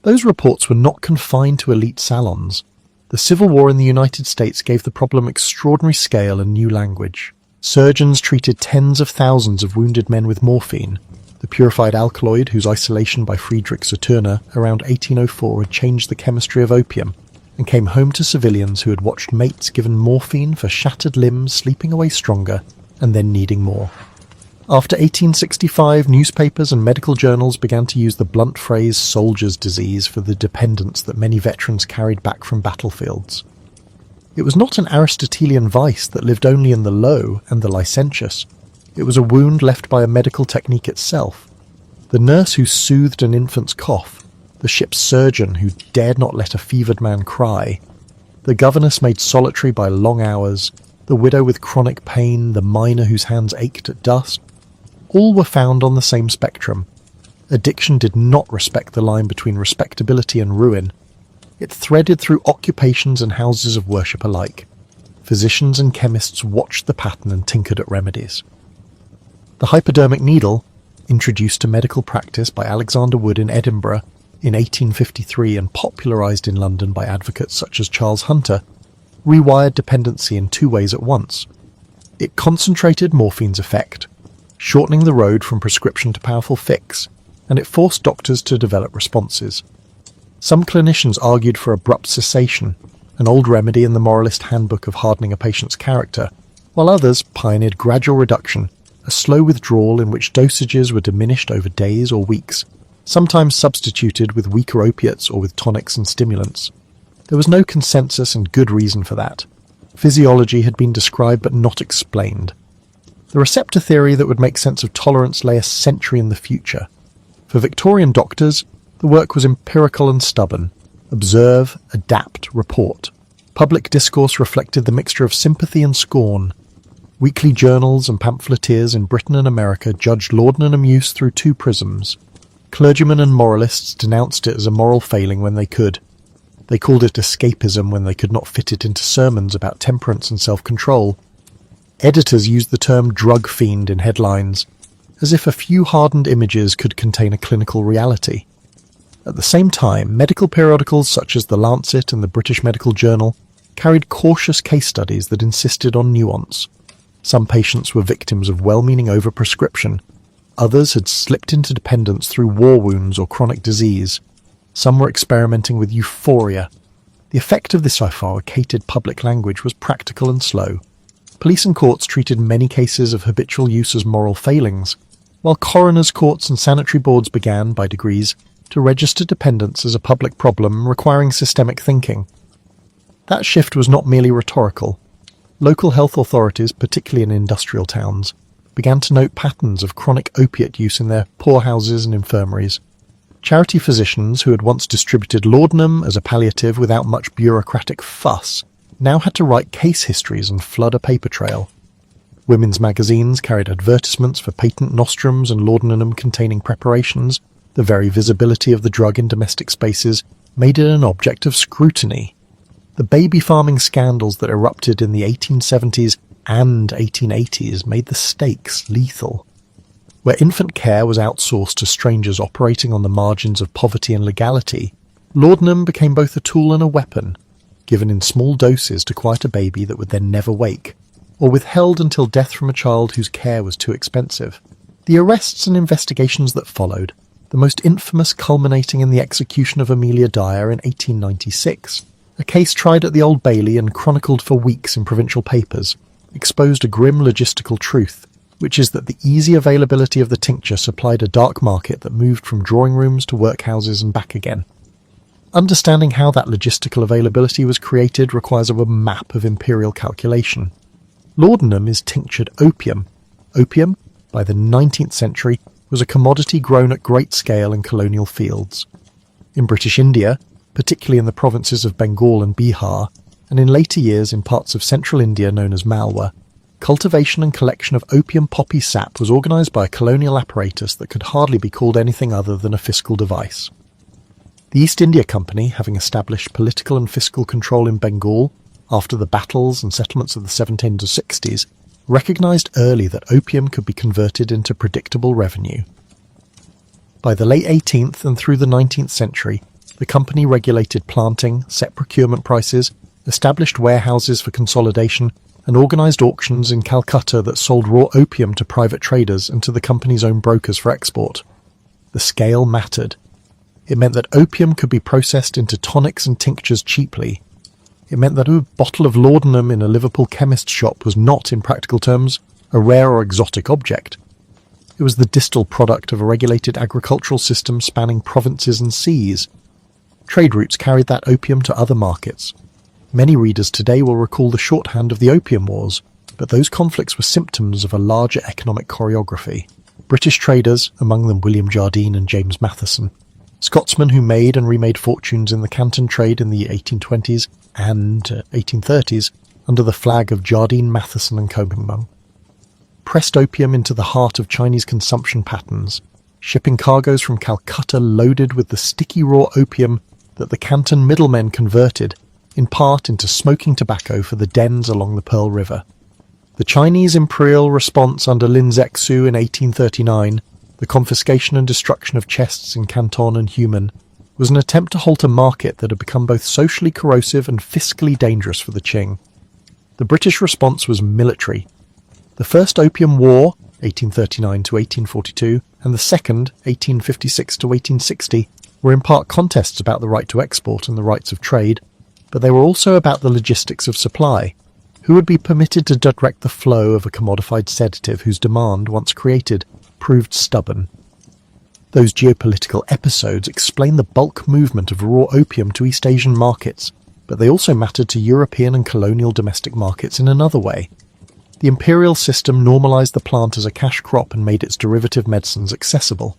S1: Those reports were not confined to elite salons. The Civil War in the United States gave the problem extraordinary scale and new language. Surgeons treated tens of thousands of wounded men with morphine, the purified alkaloid whose isolation by Friedrich Zeturner around 1804 had changed the chemistry of opium, and came home to civilians who had watched mates given morphine for shattered limbs sleeping away stronger and then needing more. After 1865, newspapers and medical journals began to use the blunt phrase soldier's disease for the dependence that many veterans carried back from battlefields. It was not an Aristotelian vice that lived only in the low and the licentious. It was a wound left by a medical technique itself. The nurse who soothed an infant's cough, the ship's surgeon who dared not let a fevered man cry, the governess made solitary by long hours, the widow with chronic pain, the miner whose hands ached at dust, all were found on the same spectrum. Addiction did not respect the line between respectability and ruin. It threaded through occupations and houses of worship alike. Physicians and chemists watched the pattern and tinkered at remedies. The hypodermic needle, introduced to medical practice by Alexander Wood in Edinburgh in 1853 and popularised in London by advocates such as Charles Hunter, rewired dependency in two ways at once. It concentrated morphine's effect, shortening the road from prescription to powerful fix, and it forced doctors to develop responses. Some clinicians argued for abrupt cessation, an old remedy in the moralist handbook of hardening a patient's character, while others pioneered gradual reduction, a slow withdrawal in which dosages were diminished over days or weeks, sometimes substituted with weaker opiates or with tonics and stimulants. There was no consensus and good reason for that. Physiology had been described but not explained. The receptor theory that would make sense of tolerance lay a century in the future. For Victorian doctors, the work was empirical and stubborn. Observe, adapt, report. Public discourse reflected the mixture of sympathy and scorn. Weekly journals and pamphleteers in Britain and America judged laudanum use through two prisms. Clergymen and moralists denounced it as a moral failing when they could. They called it escapism when they could not fit it into sermons about temperance and self-control. Editors used the term drug fiend in headlines, as if a few hardened images could contain a clinical reality. At the same time, medical periodicals such as The Lancet and the British Medical Journal carried cautious case studies that insisted on nuance. Some patients were victims of well-meaning overprescription. Others had slipped into dependence through war wounds or chronic disease. Some were experimenting with euphoria. The effect of this authoritative public language was practical and slow. Police and courts treated many cases of habitual use as moral failings, while coroners' courts and sanitary boards began, by degrees, to register dependence as a public problem requiring systemic thinking. That shift was not merely rhetorical. Local health authorities, particularly in industrial towns, began to note patterns of chronic opiate use in their poorhouses and infirmaries. Charity physicians who had once distributed laudanum as a palliative without much bureaucratic fuss now had to write case histories and flood a paper trail. Women's magazines carried advertisements for patent nostrums and laudanum-containing preparations. The very visibility of the drug in domestic spaces made it an object of scrutiny. The baby farming scandals that erupted in the 1870s and 1880s made the stakes lethal. Where infant care was outsourced to strangers operating on the margins of poverty and legality, laudanum became both a tool and a weapon, given in small doses to quiet a baby that would then never wake, or withheld until death from a child whose care was too expensive. The arrests and investigations that followed, the most infamous culminating in the execution of Amelia Dyer in 1896, a case tried at the Old Bailey and chronicled for weeks in provincial papers, exposed a grim logistical truth, which is that the easy availability of the tincture supplied a dark market that moved from drawing rooms to workhouses and back again. Understanding how that logistical availability was created requires a map of imperial calculation. Laudanum is tinctured opium. Opium, by the 19th century, was a commodity grown at great scale in colonial fields. In British India, particularly in the provinces of Bengal and Bihar, and in later years in parts of central India known as Malwa, cultivation and collection of opium poppy sap was organised by a colonial apparatus that could hardly be called anything other than a fiscal device. The East India Company, having established political and fiscal control in Bengal after the battles and settlements of the 1760s, recognised early that opium could be converted into predictable revenue. By the late 18th and through the 19th century, the company regulated planting, set procurement prices, established warehouses for consolidation, and organised auctions in Calcutta that sold raw opium to private traders and to the company's own brokers for export. The scale mattered. It meant that opium could be processed into tonics and tinctures cheaply. It meant that a bottle of laudanum in a Liverpool chemist's shop was not, in practical terms, a rare or exotic object. It was the distal product of a regulated agricultural system spanning provinces and seas. Trade routes carried that opium to other markets. Many readers today will recall the shorthand of the Opium Wars, but those conflicts were symptoms of a larger economic choreography. British traders, among them William Jardine and James Matheson, Scotsmen who made and remade fortunes in the Canton trade in the 1820s and 1830s under the flag of Jardine, Matheson and Comingbung, pressed opium into the heart of Chinese consumption patterns, shipping cargoes from Calcutta loaded with the sticky raw opium that the Canton middlemen converted, in part into smoking tobacco for the dens along the Pearl River. The Chinese imperial response under Lin Zexu in 1839, the confiscation and destruction of chests in Canton and Human, was an attempt to halt a market that had become both socially corrosive and fiscally dangerous for the Qing. The British response was military. The First Opium War, 1839 to 1842, and the Second, 1856 to 1860, were in part contests about the right to export and the rights of trade, but they were also about the logistics of supply. Who would be permitted to direct the flow of a commodified sedative whose demand, once created, proved stubborn? Those geopolitical episodes explain the bulk movement of raw opium to East Asian markets, but they also mattered to European and colonial domestic markets in another way. The imperial system normalised the plant as a cash crop and made its derivative medicines accessible.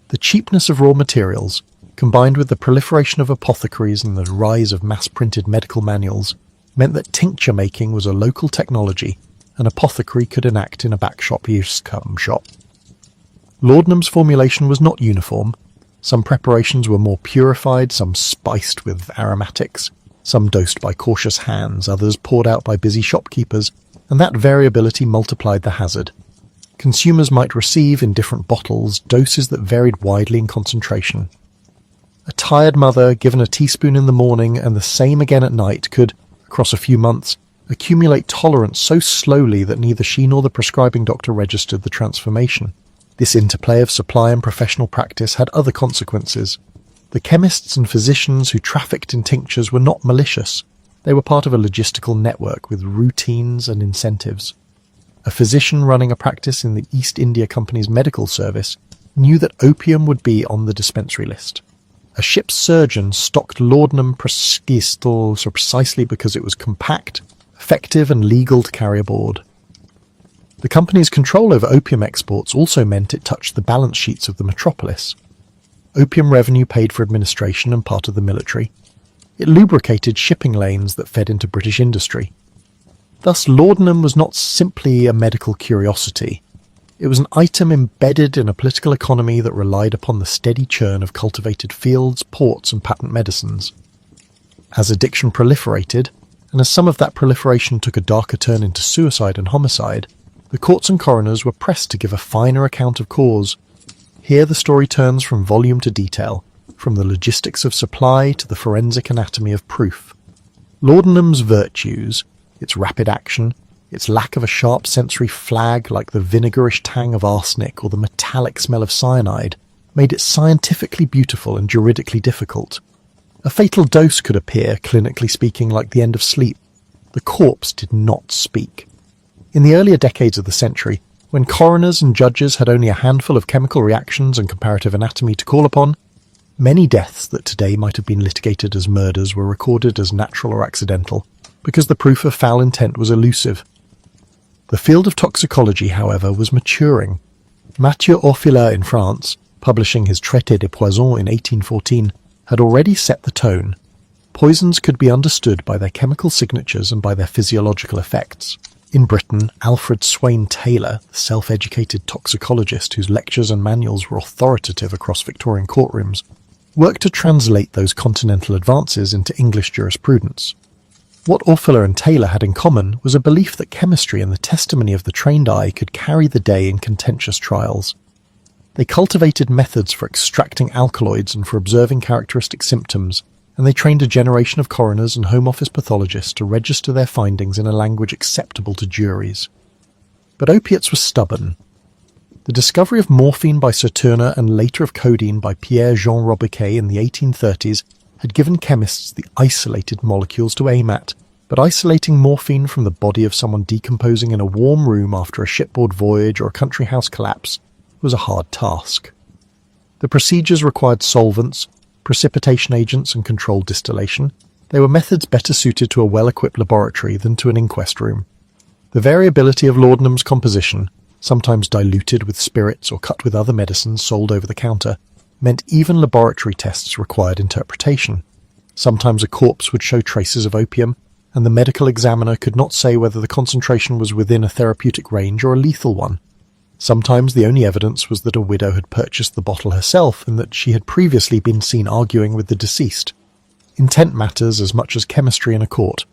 S1: The cheapness of raw materials, combined with the proliferation of apothecaries and the rise of mass-printed medical manuals, meant that tincture making was a local technology an apothecary could enact in a back-shop shop. Laudanum's formulation was not uniform. Some preparations were more purified, some spiced with aromatics, some dosed by cautious hands, others poured out by busy shopkeepers, and that variability multiplied the hazard. Consumers might receive, in different bottles, doses that varied widely in concentration. A tired mother given a teaspoon in the morning and the same again at night could, across a few months, accumulate tolerance so slowly that neither she nor the prescribing doctor registered the transformation. This interplay of supply and professional practice had other consequences. The chemists and physicians who trafficked in tinctures were not malicious. They were part of a logistical network with routines and incentives. A physician running a practice in the East India Company's medical service knew that opium would be on the dispensary list. A ship's surgeon stocked laudanum precisely because it was compact, effective and legal to carry aboard. The company's control over opium exports also meant it touched the balance sheets of the metropolis. Opium revenue paid for administration and part of the military. It lubricated shipping lanes that fed into British industry. Thus, laudanum was not simply a medical curiosity. It was an item embedded in a political economy that relied upon the steady churn of cultivated fields, ports, and patent medicines. As addiction proliferated, and as some of that proliferation took a darker turn into suicide and homicide, the courts and coroners were pressed to give a finer account of cause. Here the story turns from volume to detail, from the logistics of supply to the forensic anatomy of proof. Laudanum's virtues, its rapid action, its lack of a sharp sensory flag like the vinegarish tang of arsenic or the metallic smell of cyanide, made it scientifically beautiful and juridically difficult. A fatal dose could appear, clinically speaking, like the end of sleep. The corpse did not speak. In the earlier decades of the century, when coroners and judges had only a handful of chemical reactions and comparative anatomy to call upon, many deaths that today might have been litigated as murders were recorded as natural or accidental, because the proof of foul intent was elusive. The field of toxicology, however, was maturing. Mathieu Orfila in France, publishing his Traité des Poisons in 1814, had already set the tone. Poisons could be understood by their chemical signatures and by their physiological effects. In Britain, Alfred Swain Taylor, the self-educated toxicologist whose lectures and manuals were authoritative across Victorian courtrooms, worked to translate those continental advances into English jurisprudence. What Orfila and Taylor had in common was a belief that chemistry and the testimony of the trained eye could carry the day in contentious trials. They cultivated methods for extracting alkaloids and for observing characteristic symptoms, and they trained a generation of coroners and Home Office pathologists to register their findings in a language acceptable to juries. But opiates were stubborn. The discovery of morphine by Sir Turner and later of codeine by Pierre-Jean Robiquet in the 1830s had given chemists the isolated molecules to aim at, but isolating morphine from the body of someone decomposing in a warm room after a shipboard voyage or a country house collapse was a hard task. The procedures required solvents, precipitation agents, and controlled distillation. They were methods better suited to a well-equipped laboratory than to an inquest room. The variability of laudanum's composition, sometimes diluted with spirits or cut with other medicines sold over the counter, meant even laboratory tests required interpretation. Sometimes a corpse would show traces of opium, and the medical examiner could not say whether the concentration was within a therapeutic range or a lethal one. Sometimes the only evidence was that a widow had purchased the bottle herself and that she had previously been seen arguing with the deceased. Intent matters as much as chemistry in a court.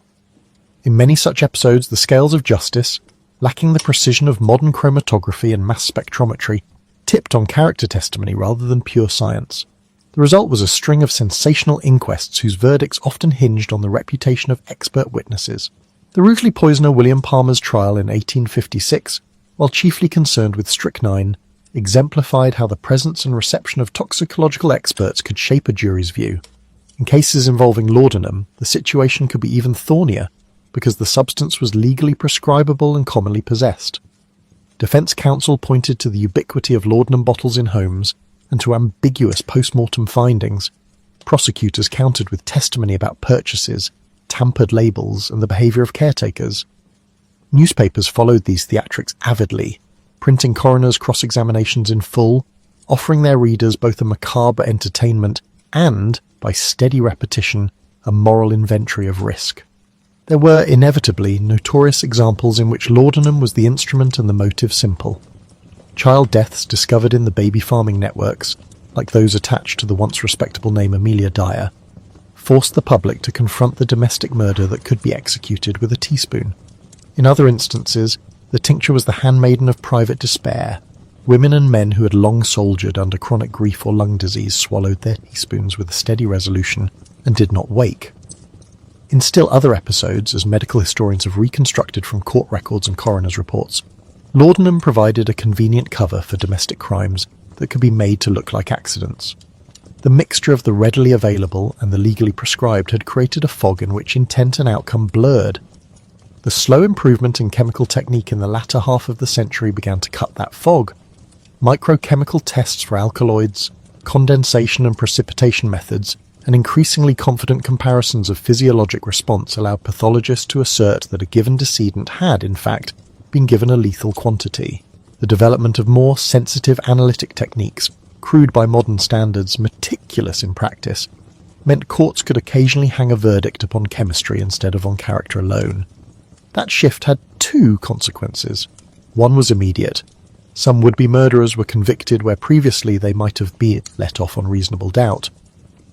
S1: In many such episodes, the scales of justice, lacking the precision of modern chromatography and mass spectrometry, tipped on character testimony rather than pure science. The result was a string of sensational inquests whose verdicts often hinged on the reputation of expert witnesses. The Rugeley poisoner William Palmer's trial in 1856, while chiefly concerned with strychnine, exemplified how the presence and reception of toxicological experts could shape a jury's view. In cases involving laudanum, the situation could be even thornier, because the substance was legally prescribable and commonly possessed. Defence counsel pointed to the ubiquity of laudanum bottles in homes and to ambiguous post-mortem findings. Prosecutors countered with testimony about purchases, tampered labels, and the behaviour of caretakers. Newspapers followed these theatrics avidly, printing coroners' cross-examinations in full, offering their readers both a macabre entertainment and, by steady repetition, a moral inventory of risk. There were, inevitably, notorious examples in which laudanum was the instrument and the motive simple. Child deaths discovered in the baby farming networks, like those attached to the once respectable name Amelia Dyer, forced the public to confront the domestic murder that could be executed with a teaspoon. In other instances, the tincture was the handmaiden of private despair. Women and men who had long soldiered under chronic grief or lung disease swallowed their teaspoons with a steady resolution and did not wake. In still other episodes, as medical historians have reconstructed from court records and coroners' reports, laudanum provided a convenient cover for domestic crimes that could be made to look like accidents. The mixture of the readily available and the legally prescribed had created a fog in which intent and outcome blurred. The slow improvement in chemical technique in the latter half of the century began to cut that fog. Microchemical tests for alkaloids, condensation and precipitation methods, and increasingly confident comparisons of physiologic response allowed pathologists to assert that a given decedent had, in fact, been given a lethal quantity. The development of more sensitive analytic techniques, crude by modern standards, meticulous in practice, meant courts could occasionally hang a verdict upon chemistry instead of on character alone. That shift had two consequences. One was immediate. Some would-be murderers were convicted where previously they might have been let off on reasonable doubt.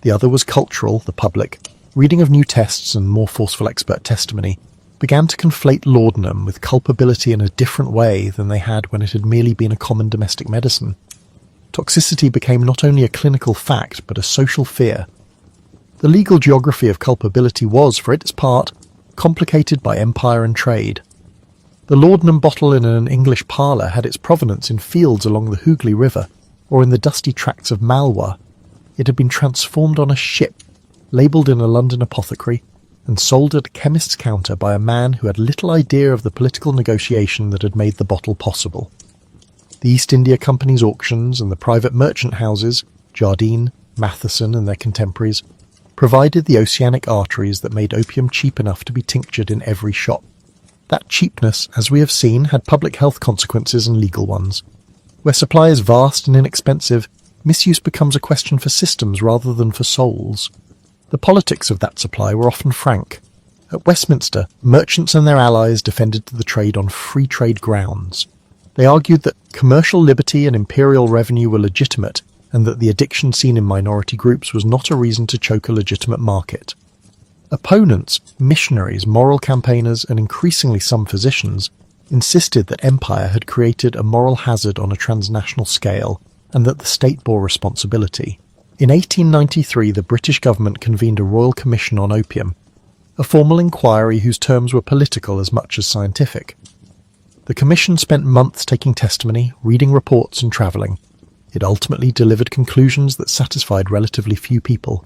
S1: The other was cultural. The public, reading of new tests and more forceful expert testimony, began to conflate laudanum with culpability in a different way than they had when it had merely been a common domestic medicine. Toxicity became not only a clinical fact, but a social fear. The legal geography of culpability was, for its part, complicated by empire and trade. The laudanum bottle in an English parlour had its provenance in fields along the Hooghly River, or in the dusty tracts of Malwa. It had been transformed on a ship, labelled in a London apothecary, and sold at a chemist's counter by a man who had little idea of the political negotiation that had made the bottle possible. The East India Company's auctions and the private merchant houses, Jardine, Matheson and their contemporaries, provided the oceanic arteries that made opium cheap enough to be tinctured in every shop. That cheapness, as we have seen, had public health consequences and legal ones. Where supply is vast and inexpensive, misuse becomes a question for systems rather than for souls. The politics of that supply were often frank. At Westminster, merchants and their allies defended the trade on free trade grounds. They argued that commercial liberty and imperial revenue were legitimate, and that the addiction seen in minority groups was not a reason to choke a legitimate market. Opponents, missionaries, moral campaigners, and increasingly some physicians, insisted that empire had created a moral hazard on a transnational scale, and that the state bore responsibility. In 1893, the British government convened a Royal Commission on Opium, a formal inquiry whose terms were political as much as scientific. The commission spent months taking testimony, reading reports and travelling. It ultimately delivered conclusions that satisfied relatively few people,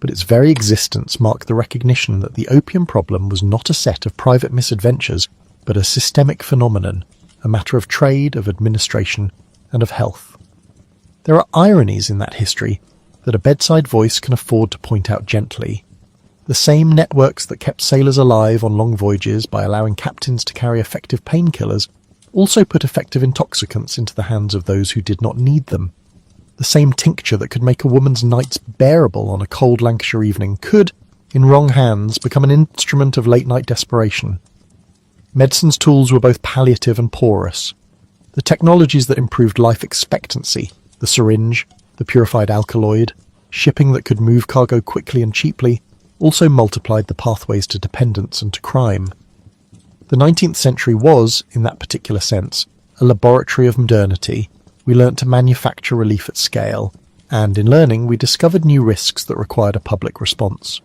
S1: but its very existence marked the recognition that the opium problem was not a set of private misadventures, but a systemic phenomenon, a matter of trade, of administration, and of health. There are ironies in that history that a bedside voice can afford to point out gently. The same networks that kept sailors alive on long voyages by allowing captains to carry effective painkillers also put effective intoxicants into the hands of those who did not need them. The same tincture that could make a woman's nights bearable on a cold Lancashire evening could, in wrong hands, become an instrument of late-night desperation. Medicine's tools were both palliative and porous. The technologies that improved life expectancy, the syringe, the purified alkaloid, shipping that could move cargo quickly and cheaply, also multiplied the pathways to dependence and to crime. The 19th century was, in that particular sense, a laboratory of modernity. We learnt to manufacture relief at scale, and in learning we discovered new risks that required a public response.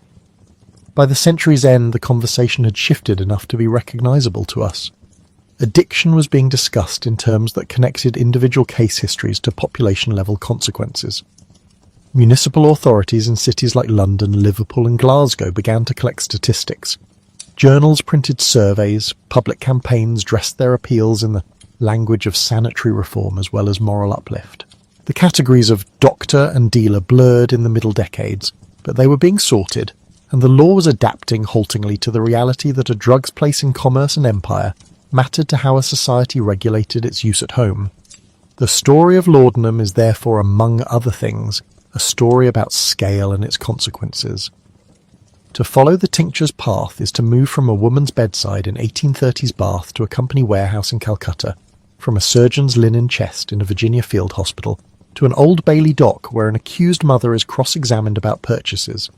S1: By the century's end, the conversation had shifted enough to be recognisable to us. Addiction was being discussed in terms that connected individual case histories to population-level consequences. Municipal authorities in cities like London, Liverpool and Glasgow began to collect statistics. Journals printed surveys, public campaigns dressed their appeals in the language of sanitary reform as well as moral uplift. The categories of doctor and dealer blurred in the middle decades, but they were being sorted, and the law was adapting haltingly to the reality that a drug's place in commerce and empire mattered to how a society regulated its use at home. The story of laudanum is therefore, among other things, a story about scale and its consequences. To follow the tincture's path is to move from a woman's bedside in 1830s Bath to a company warehouse in Calcutta, from a surgeon's linen chest in a Virginia field hospital to an Old Bailey dock where an accused mother is cross-examined about purchases.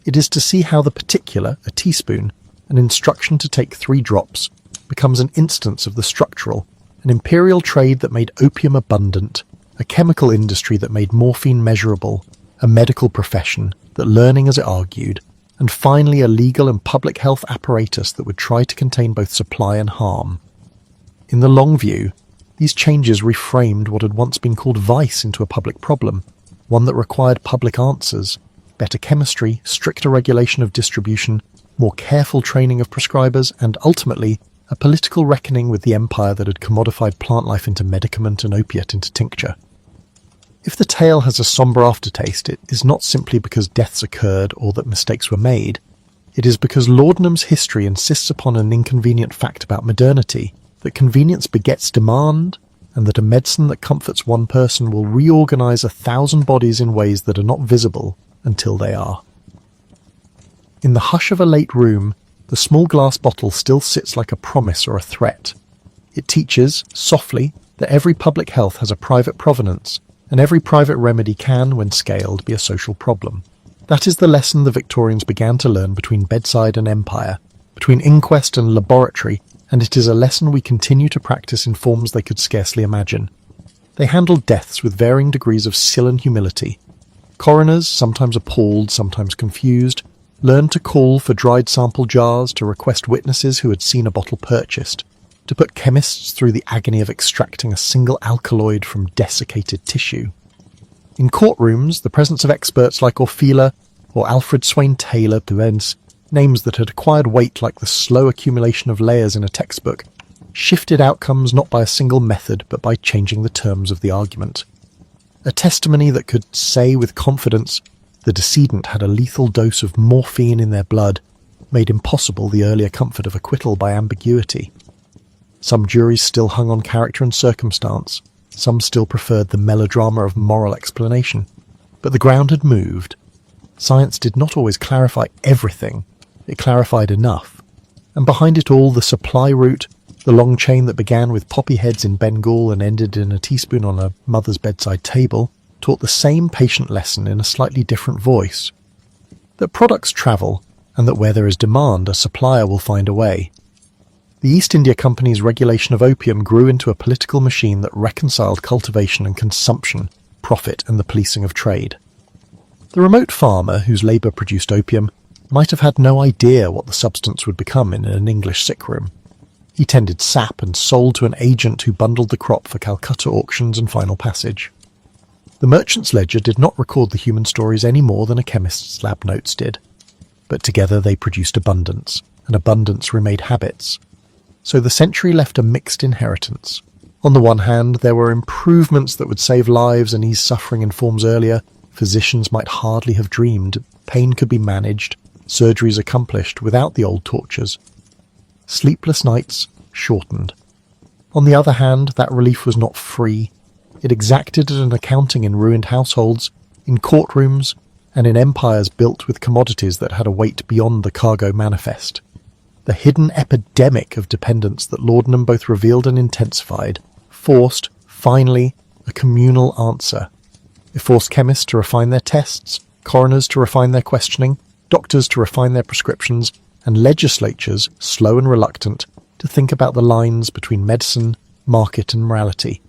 S1: It is to see how the particular, a teaspoon, an instruction to take 3 drops, becomes an instance of the structural, an imperial trade that made opium abundant, a chemical industry that made morphine measurable, a medical profession that learning as it argued, and finally a legal and public health apparatus that would try to contain both supply and harm. In the long view, these changes reframed what had once been called vice into a public problem, one that required public answers, better chemistry, stricter regulation of distribution, more careful training of prescribers, and ultimately a political reckoning with the empire that had commodified plant life into medicament and opiate into tincture. If the tale has a sombre aftertaste, it is not simply because deaths occurred or that mistakes were made. It is because laudanum's history insists upon an inconvenient fact about modernity, that convenience begets demand, and that a medicine that comforts one person will reorganize 1,000 bodies in ways that are not visible until they are. In the hush of a late room, the small glass bottle still sits like a promise or a threat. It teaches, softly, that every public health has a private provenance, and every private remedy can, when scaled, be a social problem. That is the lesson the Victorians began to learn between bedside and empire, between inquest and laboratory, and it is a lesson we continue to practice in forms they could scarcely imagine. They handled deaths with varying degrees of skill and humility. Coroners, sometimes appalled, sometimes confused, learned to call for dried sample jars, to request witnesses who had seen a bottle purchased, to put chemists through the agony of extracting a single alkaloid from desiccated tissue. In courtrooms, the presence of experts like Orfila or Alfred Swain Taylor prevents names that had acquired weight like the slow accumulation of layers in a textbook, shifted outcomes not by a single method but by changing the terms of the argument. A testimony that could say with confidence the decedent had a lethal dose of morphine in their blood made impossible the earlier comfort of acquittal by ambiguity. Some juries still hung on character and circumstance, some still preferred the melodrama of moral explanation. But the ground had moved. Science did not always clarify everything, it clarified enough. And behind it all, the supply route, the long chain that began with poppy heads in Bengal and ended in a teaspoon on a mother's bedside table, taught the same patient lesson in a slightly different voice. That products travel, and that where there is demand, a supplier will find a way. The East India Company's regulation of opium grew into a political machine that reconciled cultivation and consumption, profit and the policing of trade. The remote farmer whose labour produced opium might have had no idea what the substance would become in an English sick room. He tended sap and sold to an agent who bundled the crop for Calcutta auctions and final passage. The merchant's ledger did not record the human stories any more than a chemist's lab notes did. But together they produced abundance, and abundance remade habits. So the century left a mixed inheritance. On the one hand, there were improvements that would save lives and ease suffering in forms earlier physicians might hardly have dreamed. Pain could be managed, surgeries accomplished without the old tortures. Sleepless nights shortened. On the other hand, that relief was not free. It exacted an accounting in ruined households, in courtrooms, and in empires built with commodities that had a weight beyond the cargo manifest. The hidden epidemic of dependence that Laudanum both revealed and intensified forced, finally, a communal answer. It forced chemists to refine their tests, coroners to refine their questioning, doctors to refine their prescriptions, and legislatures, slow and reluctant, to think about the lines between medicine, market and morality.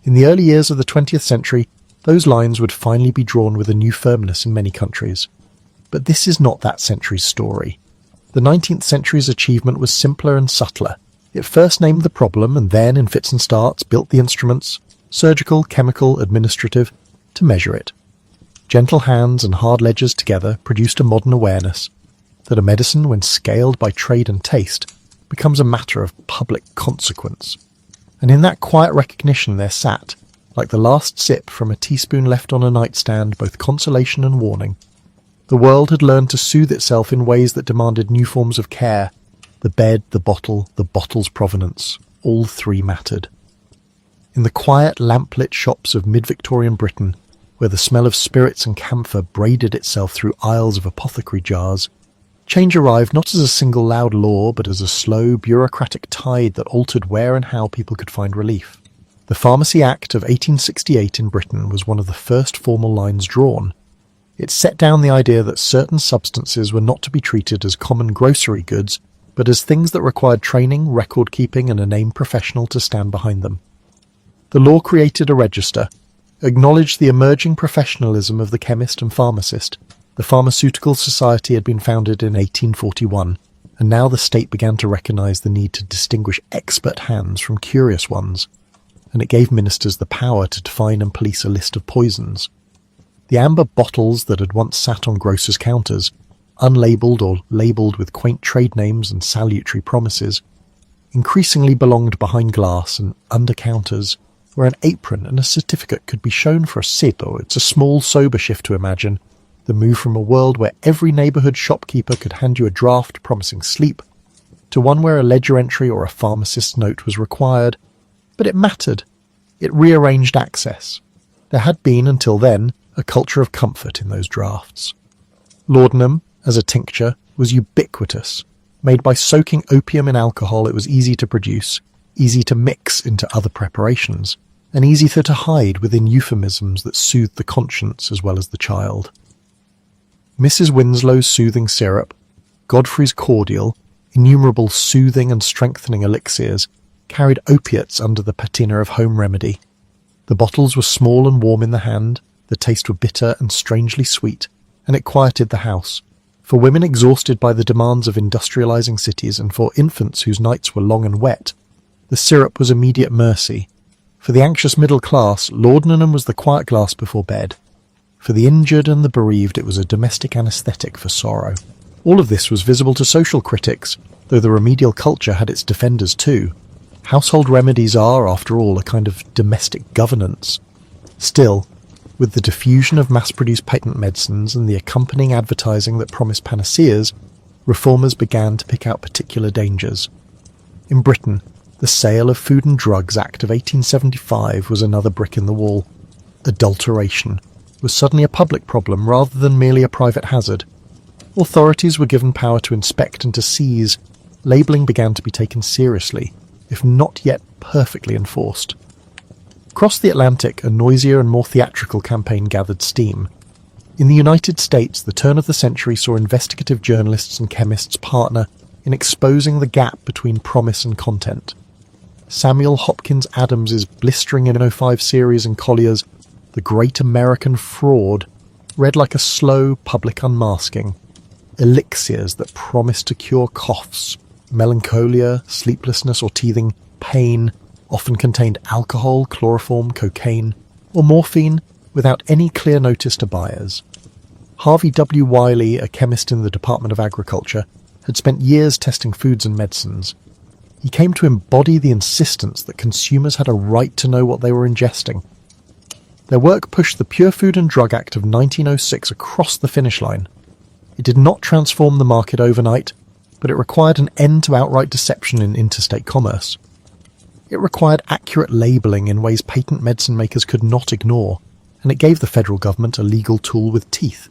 S1: In the early years of the 20th century, those lines would finally be drawn with a new firmness in many countries. But this is not that century's story. The 19th century's achievement was simpler and subtler. It first named the problem and then, in fits and starts, built the instruments, surgical, chemical, administrative, to measure it. Gentle hands and hard ledgers together produced a modern awareness that a medicine, when scaled by trade and taste, becomes a matter of public consequence. And in that quiet recognition there sat, like the last sip from a teaspoon left on a nightstand, both consolation and warning. The world had learned to soothe itself in ways that demanded new forms of care. The bed, the bottle's provenance, all three mattered. In the quiet, lamp-lit shops of mid-Victorian Britain, where the smell of spirits and camphor braided itself through aisles of apothecary jars, change arrived not as a single loud law, but as a slow, bureaucratic tide that altered where and how people could find relief. The Pharmacy Act of 1868 in Britain was one of the first formal lines drawn. It set down the idea that certain substances were not to be treated as common grocery goods, but as things that required training, record-keeping, and a named professional to stand behind them. The law created a register, acknowledged the emerging professionalism of the chemist and pharmacist. The Pharmaceutical Society had been founded in 1841, and now the state began to recognise the need to distinguish expert hands from curious ones, and it gave ministers the power to define and police a list of poisons. The amber bottles that had once sat on grocers' counters, unlabelled or labelled with quaint trade names and salutary promises, increasingly belonged behind glass and under counters, where an apron and a certificate could be shown for a sit, or it's a small sober shift to imagine, the move from a world where every neighbourhood shopkeeper could hand you a draft promising sleep, to one where a ledger entry or a pharmacist's note was required. But it mattered. It rearranged access. There had been, until then, a culture of comfort in those drafts. Laudanum, as a tincture, was ubiquitous. Made by soaking opium in alcohol, it was easy to produce, easy to mix into other preparations, and easier to hide within euphemisms that soothed the conscience as well as the child. Mrs. Winslow's soothing syrup, Godfrey's cordial, innumerable soothing and strengthening elixirs carried opiates under the patina of home remedy. The bottles were small and warm in the hand, the taste were bitter and strangely sweet, and it quieted the house. For women exhausted by the demands of industrializing cities and for infants whose nights were long and wet, the syrup was immediate mercy. For the anxious middle class, laudanum was the quiet glass before bed. For the injured and the bereaved, it was a domestic anesthetic for sorrow. All of this was visible to social critics, though the remedial culture had its defenders too. Household remedies are, after all, a kind of domestic governance. Still, with the diffusion of mass-produced patent medicines and the accompanying advertising that promised panaceas, reformers began to pick out particular dangers. In Britain, the Sale of Food and Drugs Act of 1875 was another brick in the wall. Adulteration was suddenly a public problem rather than merely a private hazard. Authorities were given power to inspect and to seize. Labelling began to be taken seriously, if not yet perfectly enforced. Across the Atlantic, a noisier and more theatrical campaign gathered steam. In the United States, the turn of the century saw investigative journalists and chemists partner in exposing the gap between promise and content. Samuel Hopkins Adams's blistering N05 series and Collier's The Great American Fraud read like a slow public unmasking. Elixirs that promised to cure coughs, melancholia, sleeplessness or teething, pain, often contained alcohol, chloroform, cocaine, or morphine without any clear notice to buyers. Harvey W. Wiley, a chemist in the Department of Agriculture, had spent years testing foods and medicines. He came to embody the insistence that consumers had a right to know what they were ingesting. Their work pushed the Pure Food and Drug Act of 1906 across the finish line. It did not transform the market overnight, but it required an end to outright deception in interstate commerce. It required accurate labelling in ways patent medicine makers could not ignore, and it gave the federal government a legal tool with teeth.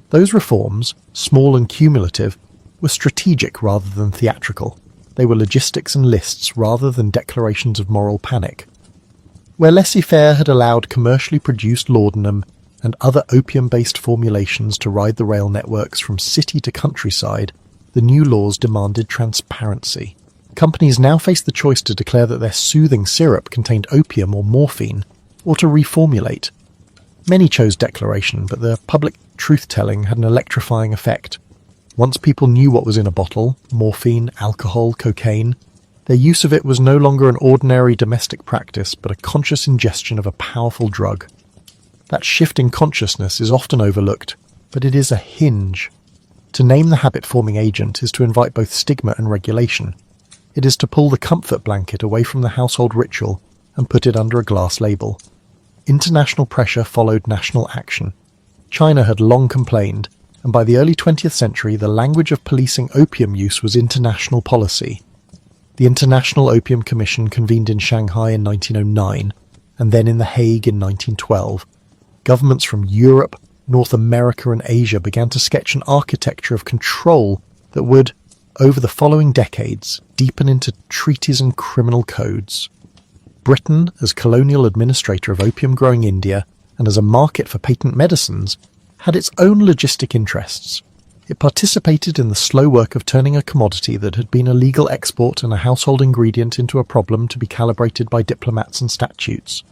S1: Those reforms, small and cumulative, were strategic rather than theatrical. They were logistics and lists rather than declarations of moral panic. Where laissez-faire had allowed commercially produced laudanum and other opium-based formulations to ride the rail networks from city to countryside, the new laws demanded transparency. Companies now faced the choice to declare that their soothing syrup contained opium or morphine, or to reformulate. Many chose declaration, but the public truth-telling had an electrifying effect. Once people knew what was in a bottle, morphine, alcohol, cocaine, their use of it was no longer an ordinary domestic practice, but a conscious ingestion of a powerful drug. That shift in consciousness is often overlooked, but it is a hinge. To name the habit-forming agent is to invite both stigma and regulation. It is to pull the comfort blanket away from the household ritual and put it under a glass label. International pressure followed national action. China had long complained, and by the early 20th century the language of policing opium use was international policy. The International Opium Commission convened in Shanghai in 1909, and then in The Hague in 1912. Governments from Europe, North America and Asia began to sketch an architecture of control that would, over the following decades, deepen into treaties and criminal codes. Britain, as colonial administrator of opium-growing India and as a market for patent medicines, had its own logistic interests. It participated in the slow work of turning a commodity that had been a legal export and a household ingredient into a problem to be calibrated by diplomats and statutes.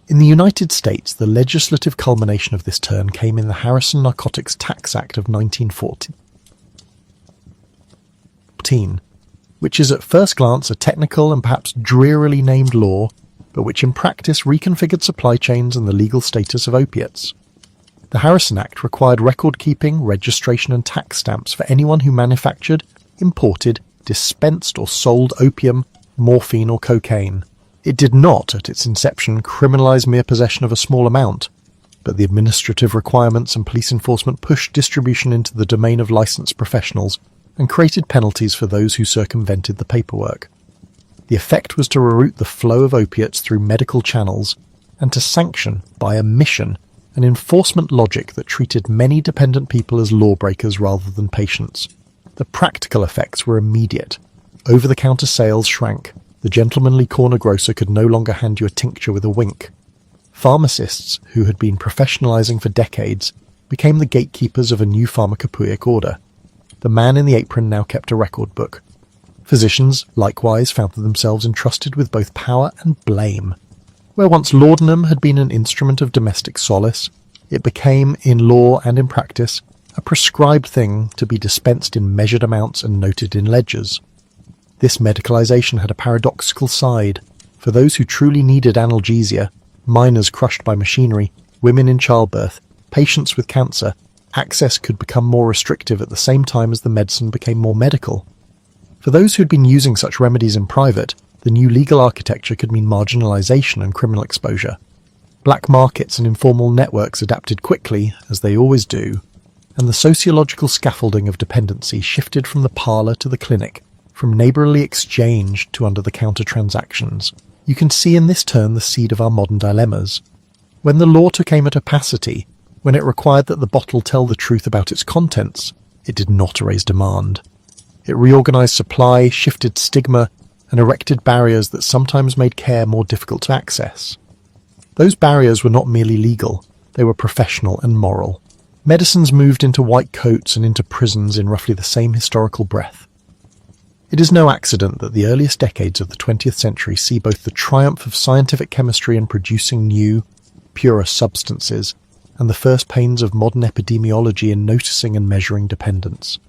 S1: In the United States, the legislative culmination of this turn came in the Harrison Narcotics Tax Act of 1914. Which is at first glance a technical and perhaps drearily named law, but which in practice reconfigured supply chains and the legal status of opiates. The Harrison Act required record-keeping, registration and tax stamps for anyone who manufactured, imported, dispensed or sold opium, morphine or cocaine. It did not, at its inception, criminalise mere possession of a small amount, but the administrative requirements and police enforcement pushed distribution into the domain of licensed professionals and created penalties for those who circumvented the paperwork. The effect was to reroute the flow of opiates through medical channels and to sanction, by omission, an enforcement logic that treated many dependent people as lawbreakers rather than patients. The practical effects were immediate. Over-the-counter sales shrank. The gentlemanly corner grocer could no longer hand you a tincture with a wink. Pharmacists, who had been professionalizing for decades, became the gatekeepers of a new pharmacopoeic order. The man in the apron now kept a record book. Physicians, likewise, found themselves entrusted with both power and blame. Where once laudanum had been an instrument of domestic solace, it became, in law and in practice, a prescribed thing to be dispensed in measured amounts and noted in ledgers. This medicalization had a paradoxical side. For those who truly needed analgesia, miners crushed by machinery, women in childbirth, patients with cancer, access could become more restrictive at the same time as the medicine became more medical. For those who had been using such remedies in private, the new legal architecture could mean marginalization and criminal exposure. Black markets and informal networks adapted quickly, as they always do, and the sociological scaffolding of dependency shifted from the parlour to the clinic, from neighbourly exchange to under-the-counter transactions. You can see in this turn the seed of our modern dilemmas. When the law took aim at opacity, when it required that the bottle tell the truth about its contents, it did not raise demand. It reorganised supply, shifted stigma, and erected barriers that sometimes made care more difficult to access. Those barriers were not merely legal, they were professional and moral. Medicines moved into white coats and into prisons in roughly the same historical breath. It is no accident that the earliest decades of the 20th century see both the triumph of scientific chemistry in producing new, purer substances, and the first pains of modern epidemiology in noticing and measuring dependence.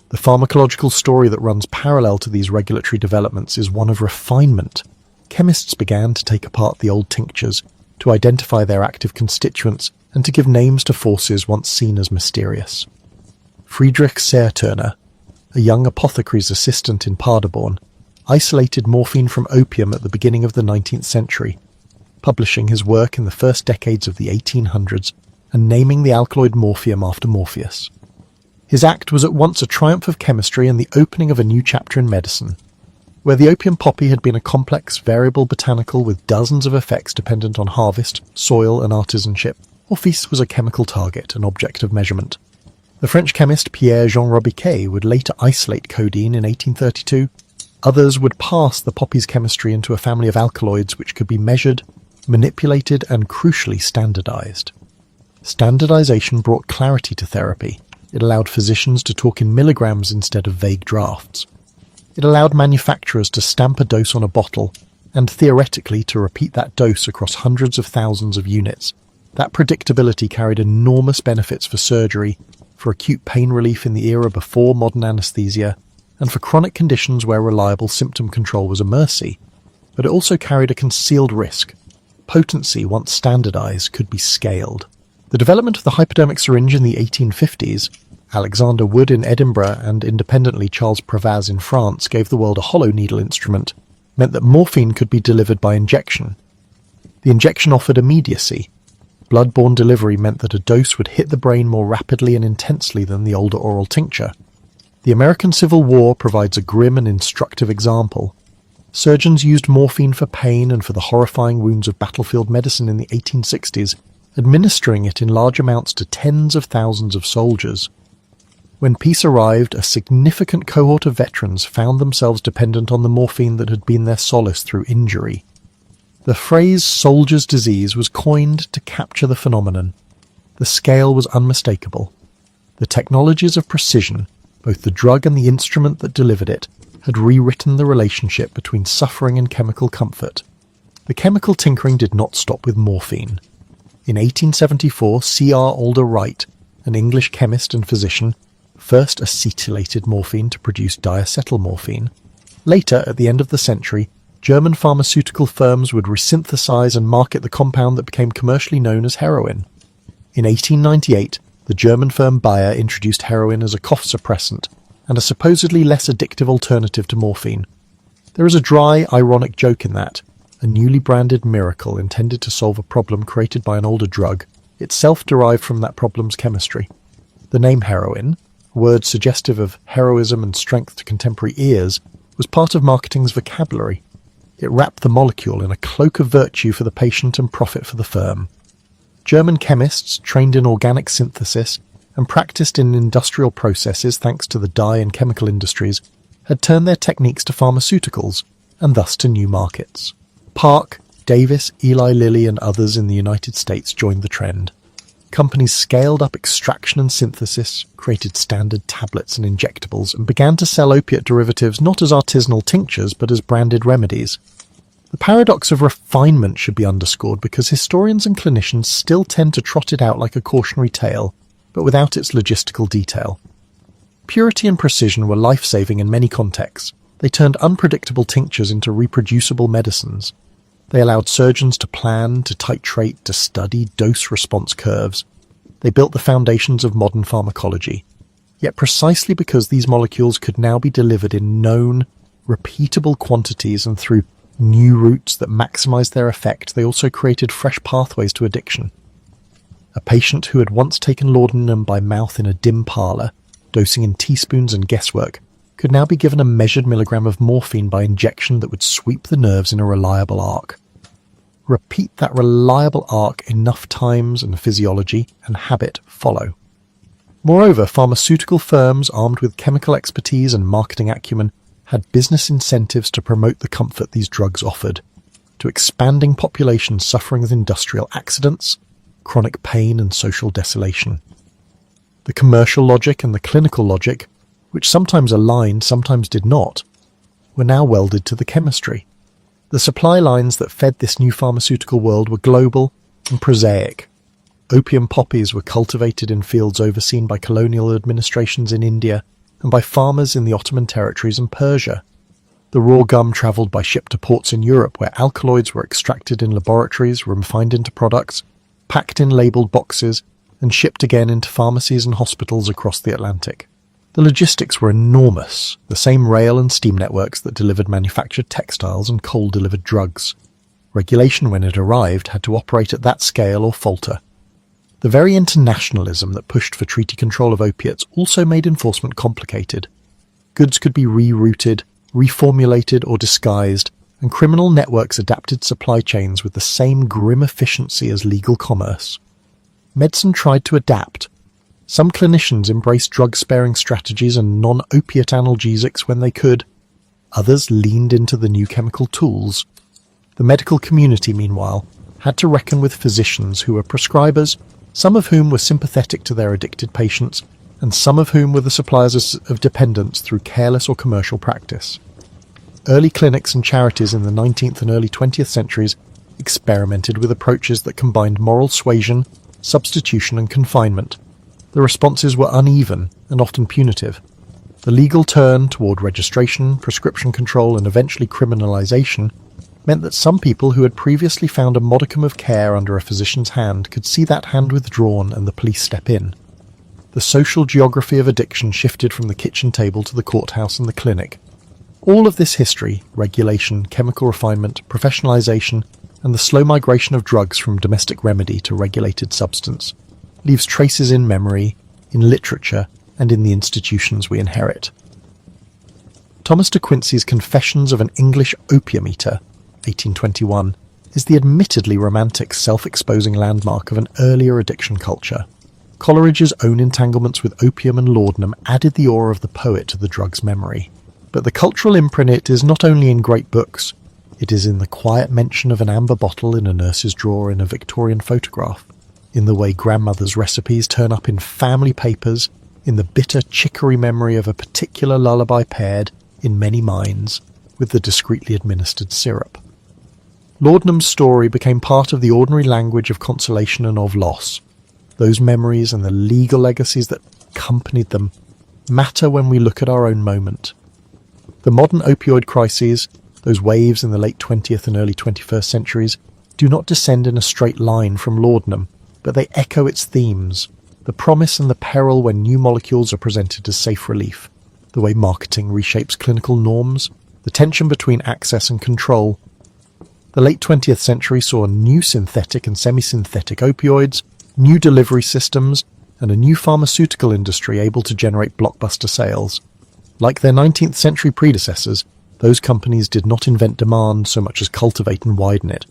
S1: The pharmacological story that runs parallel to these regulatory developments is one of refinement. Chemists began to take apart the old tinctures, to identify their active constituents, and to give names to forces once seen as mysterious. Friedrich Seerturner, a young apothecary's assistant in Paderborn, isolated morphine from opium at the beginning of the 19th century, publishing his work in the first decades of the 1800s and naming the alkaloid morphium after Morpheus. His act was at once a triumph of chemistry and the opening of a new chapter in medicine. Where the opium poppy had been a complex, variable botanical with dozens of effects dependent on harvest, soil and artisanship, Morpheus was a chemical target, an object of measurement. The French chemist Pierre-Jean Robiquet would later isolate codeine in 1832. Others would pass the poppy's chemistry into a family of alkaloids which could be measured, manipulated and crucially standardized. Standardization brought clarity to therapy. It allowed physicians to talk in milligrams instead of vague drafts. It allowed manufacturers to stamp a dose on a bottle and theoretically to repeat that dose across hundreds of thousands of units. That predictability carried enormous benefits for surgery, for acute pain relief in the era before modern anesthesia, and for chronic conditions where reliable symptom control was a mercy. But it also carried a concealed risk. Potency, once standardized, could be scaled. The development of the hypodermic syringe in the 1850s, Alexander Wood in Edinburgh and independently Charles Prévaz in France gave the world a hollow needle instrument, meant that morphine could be delivered by injection. The injection offered immediacy. Blood-borne delivery meant that a dose would hit the brain more rapidly and intensely than the older oral tincture. The American Civil War provides a grim and instructive example. Surgeons used morphine for pain and for the horrifying wounds of battlefield medicine in the 1860s, administering it in large amounts to tens of thousands of soldiers. When peace arrived, a significant cohort of veterans found themselves dependent on the morphine that had been their solace through injury. The phrase soldier's disease was coined to capture the phenomenon. The scale was unmistakable. The technologies of precision, both the drug and the instrument that delivered it, had rewritten the relationship between suffering and chemical comfort. The chemical tinkering did not stop with morphine. In 1874, C.R. Alder Wright, an English chemist and physician, first acetylated morphine to produce diacetylmorphine. Later, at the end of the century, German pharmaceutical firms would resynthesize and market the compound that became commercially known as heroin. In 1898, the German firm Bayer introduced heroin as a cough suppressant and a supposedly less addictive alternative to morphine. There is a dry, ironic joke in that, a newly branded miracle intended to solve a problem created by an older drug, itself derived from that problem's chemistry. The name heroin, a word suggestive of heroism and strength to contemporary ears, was part of marketing's vocabulary. It wrapped the molecule in a cloak of virtue for the patient and profit for the firm. German chemists, trained in organic synthesis and practiced in industrial processes thanks to the dye and chemical industries, had turned their techniques to pharmaceuticals, and thus to new markets. Park, Davis, Eli Lilly and others in the United States joined the trend. Companies scaled up extraction and synthesis, created standard tablets and injectables, and began to sell opiate derivatives not as artisanal tinctures but as branded remedies. The paradox of refinement should be underscored because historians and clinicians still tend to trot it out like a cautionary tale, but without its logistical detail. Purity and precision were life-saving in many contexts. They turned unpredictable tinctures into reproducible medicines. They allowed surgeons to plan, to titrate, to study dose-response curves. They built the foundations of modern pharmacology. Yet precisely because these molecules could now be delivered in known, repeatable quantities and through new routes that maximized their effect, they also created fresh pathways to addiction. A patient who had once taken laudanum by mouth in a dim parlour, dosing in teaspoons and guesswork, could now be given a measured milligram of morphine by injection that would sweep the nerves in a reliable arc. Repeat that reliable arc enough times and physiology and habit follow. Moreover, pharmaceutical firms armed with chemical expertise and marketing acumen had business incentives to promote the comfort these drugs offered, to expanding populations suffering with industrial accidents, chronic pain and social desolation. The commercial logic and the clinical logic, which sometimes aligned, sometimes did not, were now welded to the chemistry. The supply lines that fed this new pharmaceutical world were global and prosaic. Opium poppies were cultivated in fields overseen by colonial administrations in India and by farmers in the Ottoman territories and Persia. The raw gum travelled by ship to ports in Europe where alkaloids were extracted in laboratories, refined into products, packed in labelled boxes, and shipped again into pharmacies and hospitals across the Atlantic. The logistics were enormous, the same rail and steam networks that delivered manufactured textiles and coal-delivered drugs. Regulation, when it arrived, had to operate at that scale or falter. The very internationalism that pushed for treaty control of opiates also made enforcement complicated. Goods could be rerouted, reformulated or disguised, and criminal networks adapted supply chains with the same grim efficiency as legal commerce. Medicine tried to adapt. Some clinicians embraced drug-sparing strategies and non-opiate analgesics when they could. Others leaned into the new chemical tools. The medical community, meanwhile, had to reckon with physicians who were prescribers, some of whom were sympathetic to their addicted patients, and some of whom were the suppliers of dependence through careless or commercial practice. Early clinics and charities in the 19th and early 20th centuries experimented with approaches that combined moral suasion, substitution and confinement. The responses were uneven and often punitive. The legal turn toward registration, prescription control and eventually criminalization meant that some people who had previously found a modicum of care under a physician's hand could see that hand withdrawn and the police step in. The social geography of addiction shifted from the kitchen table to the courthouse and the clinic. All of this history, regulation, chemical refinement, professionalization, and the slow migration of drugs from domestic remedy to regulated substance, leaves traces in memory, in literature, and in the institutions we inherit. Thomas de Quincey's Confessions of an English Opium Eater, 1821, is the admittedly romantic self-exposing landmark of an earlier addiction culture. Coleridge's own entanglements with opium and laudanum added the aura of the poet to the drug's memory. But the cultural imprint is not only in great books, it is in the quiet mention of an amber bottle in a nurse's drawer in a Victorian photograph, in the way grandmother's recipes turn up in family papers, in the bitter chicory memory of a particular lullaby paired, in many minds, with the discreetly administered syrup. Laudanum's story became part of the ordinary language of consolation and of loss. Those memories and the legal legacies that accompanied them matter when we look at our own moment. The modern opioid crises, those waves in the late 20th and early 21st centuries, do not descend in a straight line from laudanum, but they echo its themes, the promise and the peril when new molecules are presented as safe relief, the way marketing reshapes clinical norms, the tension between access and control. The late 20th century saw new synthetic and semi-synthetic opioids, new delivery systems, and a new pharmaceutical industry able to generate blockbuster sales. Like their 19th century predecessors, those companies did not invent demand so much as cultivate and widen it.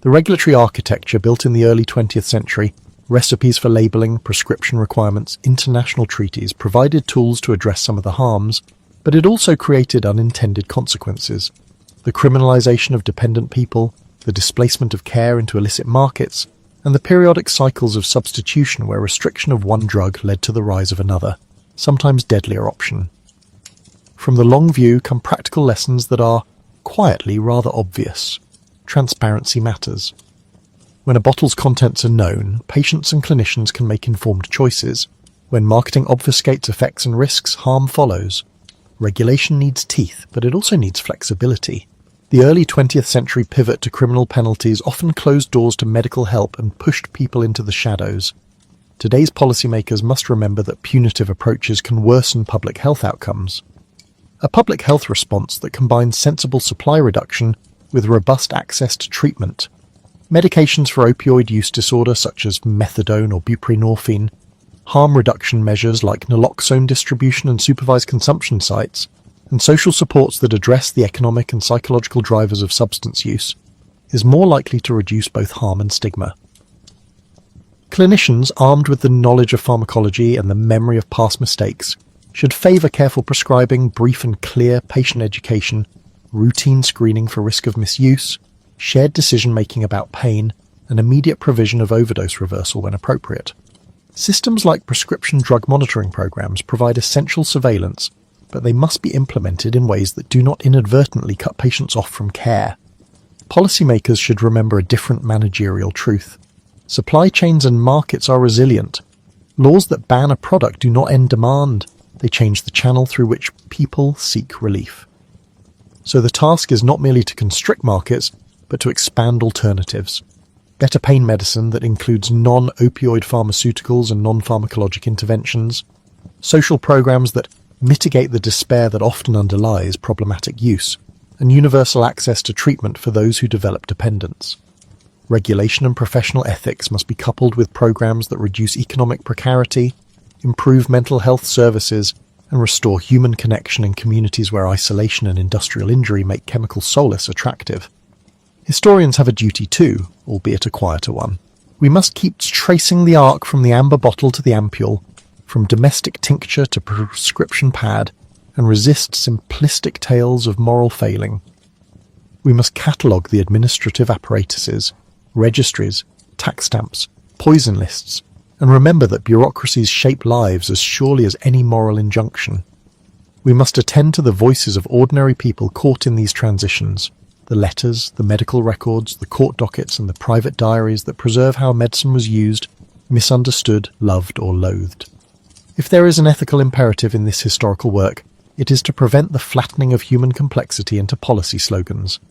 S1: The regulatory architecture built in the early 20th century Recipes for labelling, prescription requirements, international treaties provided tools to address some of the harms, but it also created unintended consequences. The criminalisation of dependent people, the displacement of care into illicit markets, and the periodic cycles of substitution where restriction of one drug led to the rise of another, sometimes deadlier option. From the long view come practical lessons that are, quietly, rather obvious. Transparency matters. When a bottle's contents are known, patients and clinicians can make informed choices. When marketing obfuscates effects and risks, harm follows. Regulation needs teeth, but it also needs flexibility. The early 20th century pivot to criminal penalties often closed doors to medical help and pushed people into the shadows. Today's policymakers must remember that punitive approaches can worsen public health outcomes. A public health response that combines sensible supply reduction with robust access to treatment. Medications for opioid use disorder such as methadone or buprenorphine, harm reduction measures like naloxone distribution and supervised consumption sites, and social supports that address the economic and psychological drivers of substance use, is more likely to reduce both harm and stigma. Clinicians, armed with the knowledge of pharmacology and the memory of past mistakes, should favour careful prescribing, brief and clear patient education, routine screening for risk of misuse, shared decision-making about pain, and immediate provision of overdose reversal when appropriate. Systems like prescription drug monitoring programs provide essential surveillance, but they must be implemented in ways that do not inadvertently cut patients off from care. Policymakers should remember a different managerial truth. Supply chains and markets are resilient. Laws that ban a product do not end demand. They change the channel through which people seek relief. So the task is not merely to constrict markets, but to expand alternatives. Better pain medicine that includes non-opioid pharmaceuticals and non-pharmacologic interventions. Social programs that mitigate the despair that often underlies problematic use, and universal access to treatment for those who develop dependence. Regulation and professional ethics must be coupled with programs that reduce economic precarity, improve mental health services, and restore human connection in communities where isolation and industrial injury make chemical solace attractive. Historians have a duty too, albeit a quieter one. We must keep tracing the arc from the amber bottle to the ampule, from domestic tincture to prescription pad, and resist simplistic tales of moral failing. We must catalogue the administrative apparatuses, registries, tax stamps, poison lists, and remember that bureaucracies shape lives as surely as any moral injunction. We must attend to the voices of ordinary people caught in these transitions, the letters, the medical records, the court dockets, and the private diaries that preserve how medicine was used, misunderstood, loved, or loathed. If there is an ethical imperative in this historical work, it is to prevent the flattening of human complexity into policy slogans.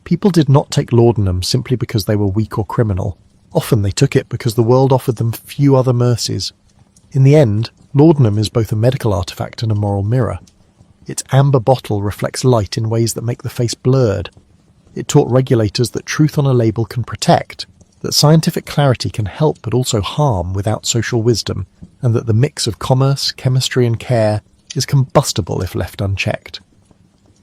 S1: People did not take laudanum simply because they were weak or criminal. Often they took it because the world offered them few other mercies. In the end, laudanum is both a medical artifact and a moral mirror. Its amber bottle reflects light in ways that make the face blurred. It taught regulators that truth on a label can protect, that scientific clarity can help but also harm without social wisdom, and that the mix of commerce, chemistry and care is combustible if left unchecked.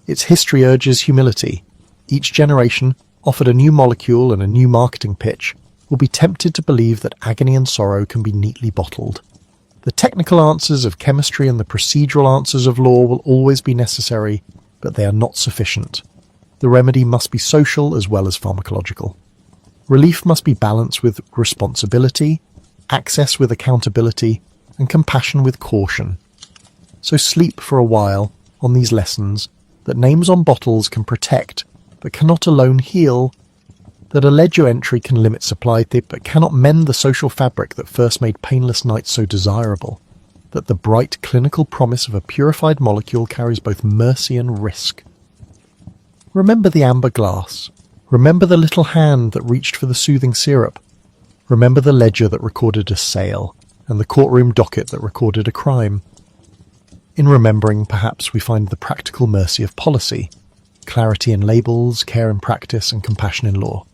S1: Its history urges humility. Each generation, offered a new molecule and a new marketing pitch, will be tempted to believe that agony and sorrow can be neatly bottled. The technical answers of chemistry and the procedural answers of law will always be necessary, but they are not sufficient. The remedy must be social as well as pharmacological. Relief must be balanced with responsibility, access with accountability, and compassion with caution. So sleep for a while on these lessons that names on bottles can protect but cannot alone heal, that a ledger entry can limit supply but cannot mend the social fabric that first made painless nights so desirable, that the bright clinical promise of a purified molecule carries both mercy and risk. Remember the amber glass. Remember the little hand that reached for the soothing syrup. Remember the ledger that recorded a sale, and the courtroom docket that recorded a crime. In remembering, perhaps, we find the practical mercy of policy, clarity in labels, care in practice, and compassion in law.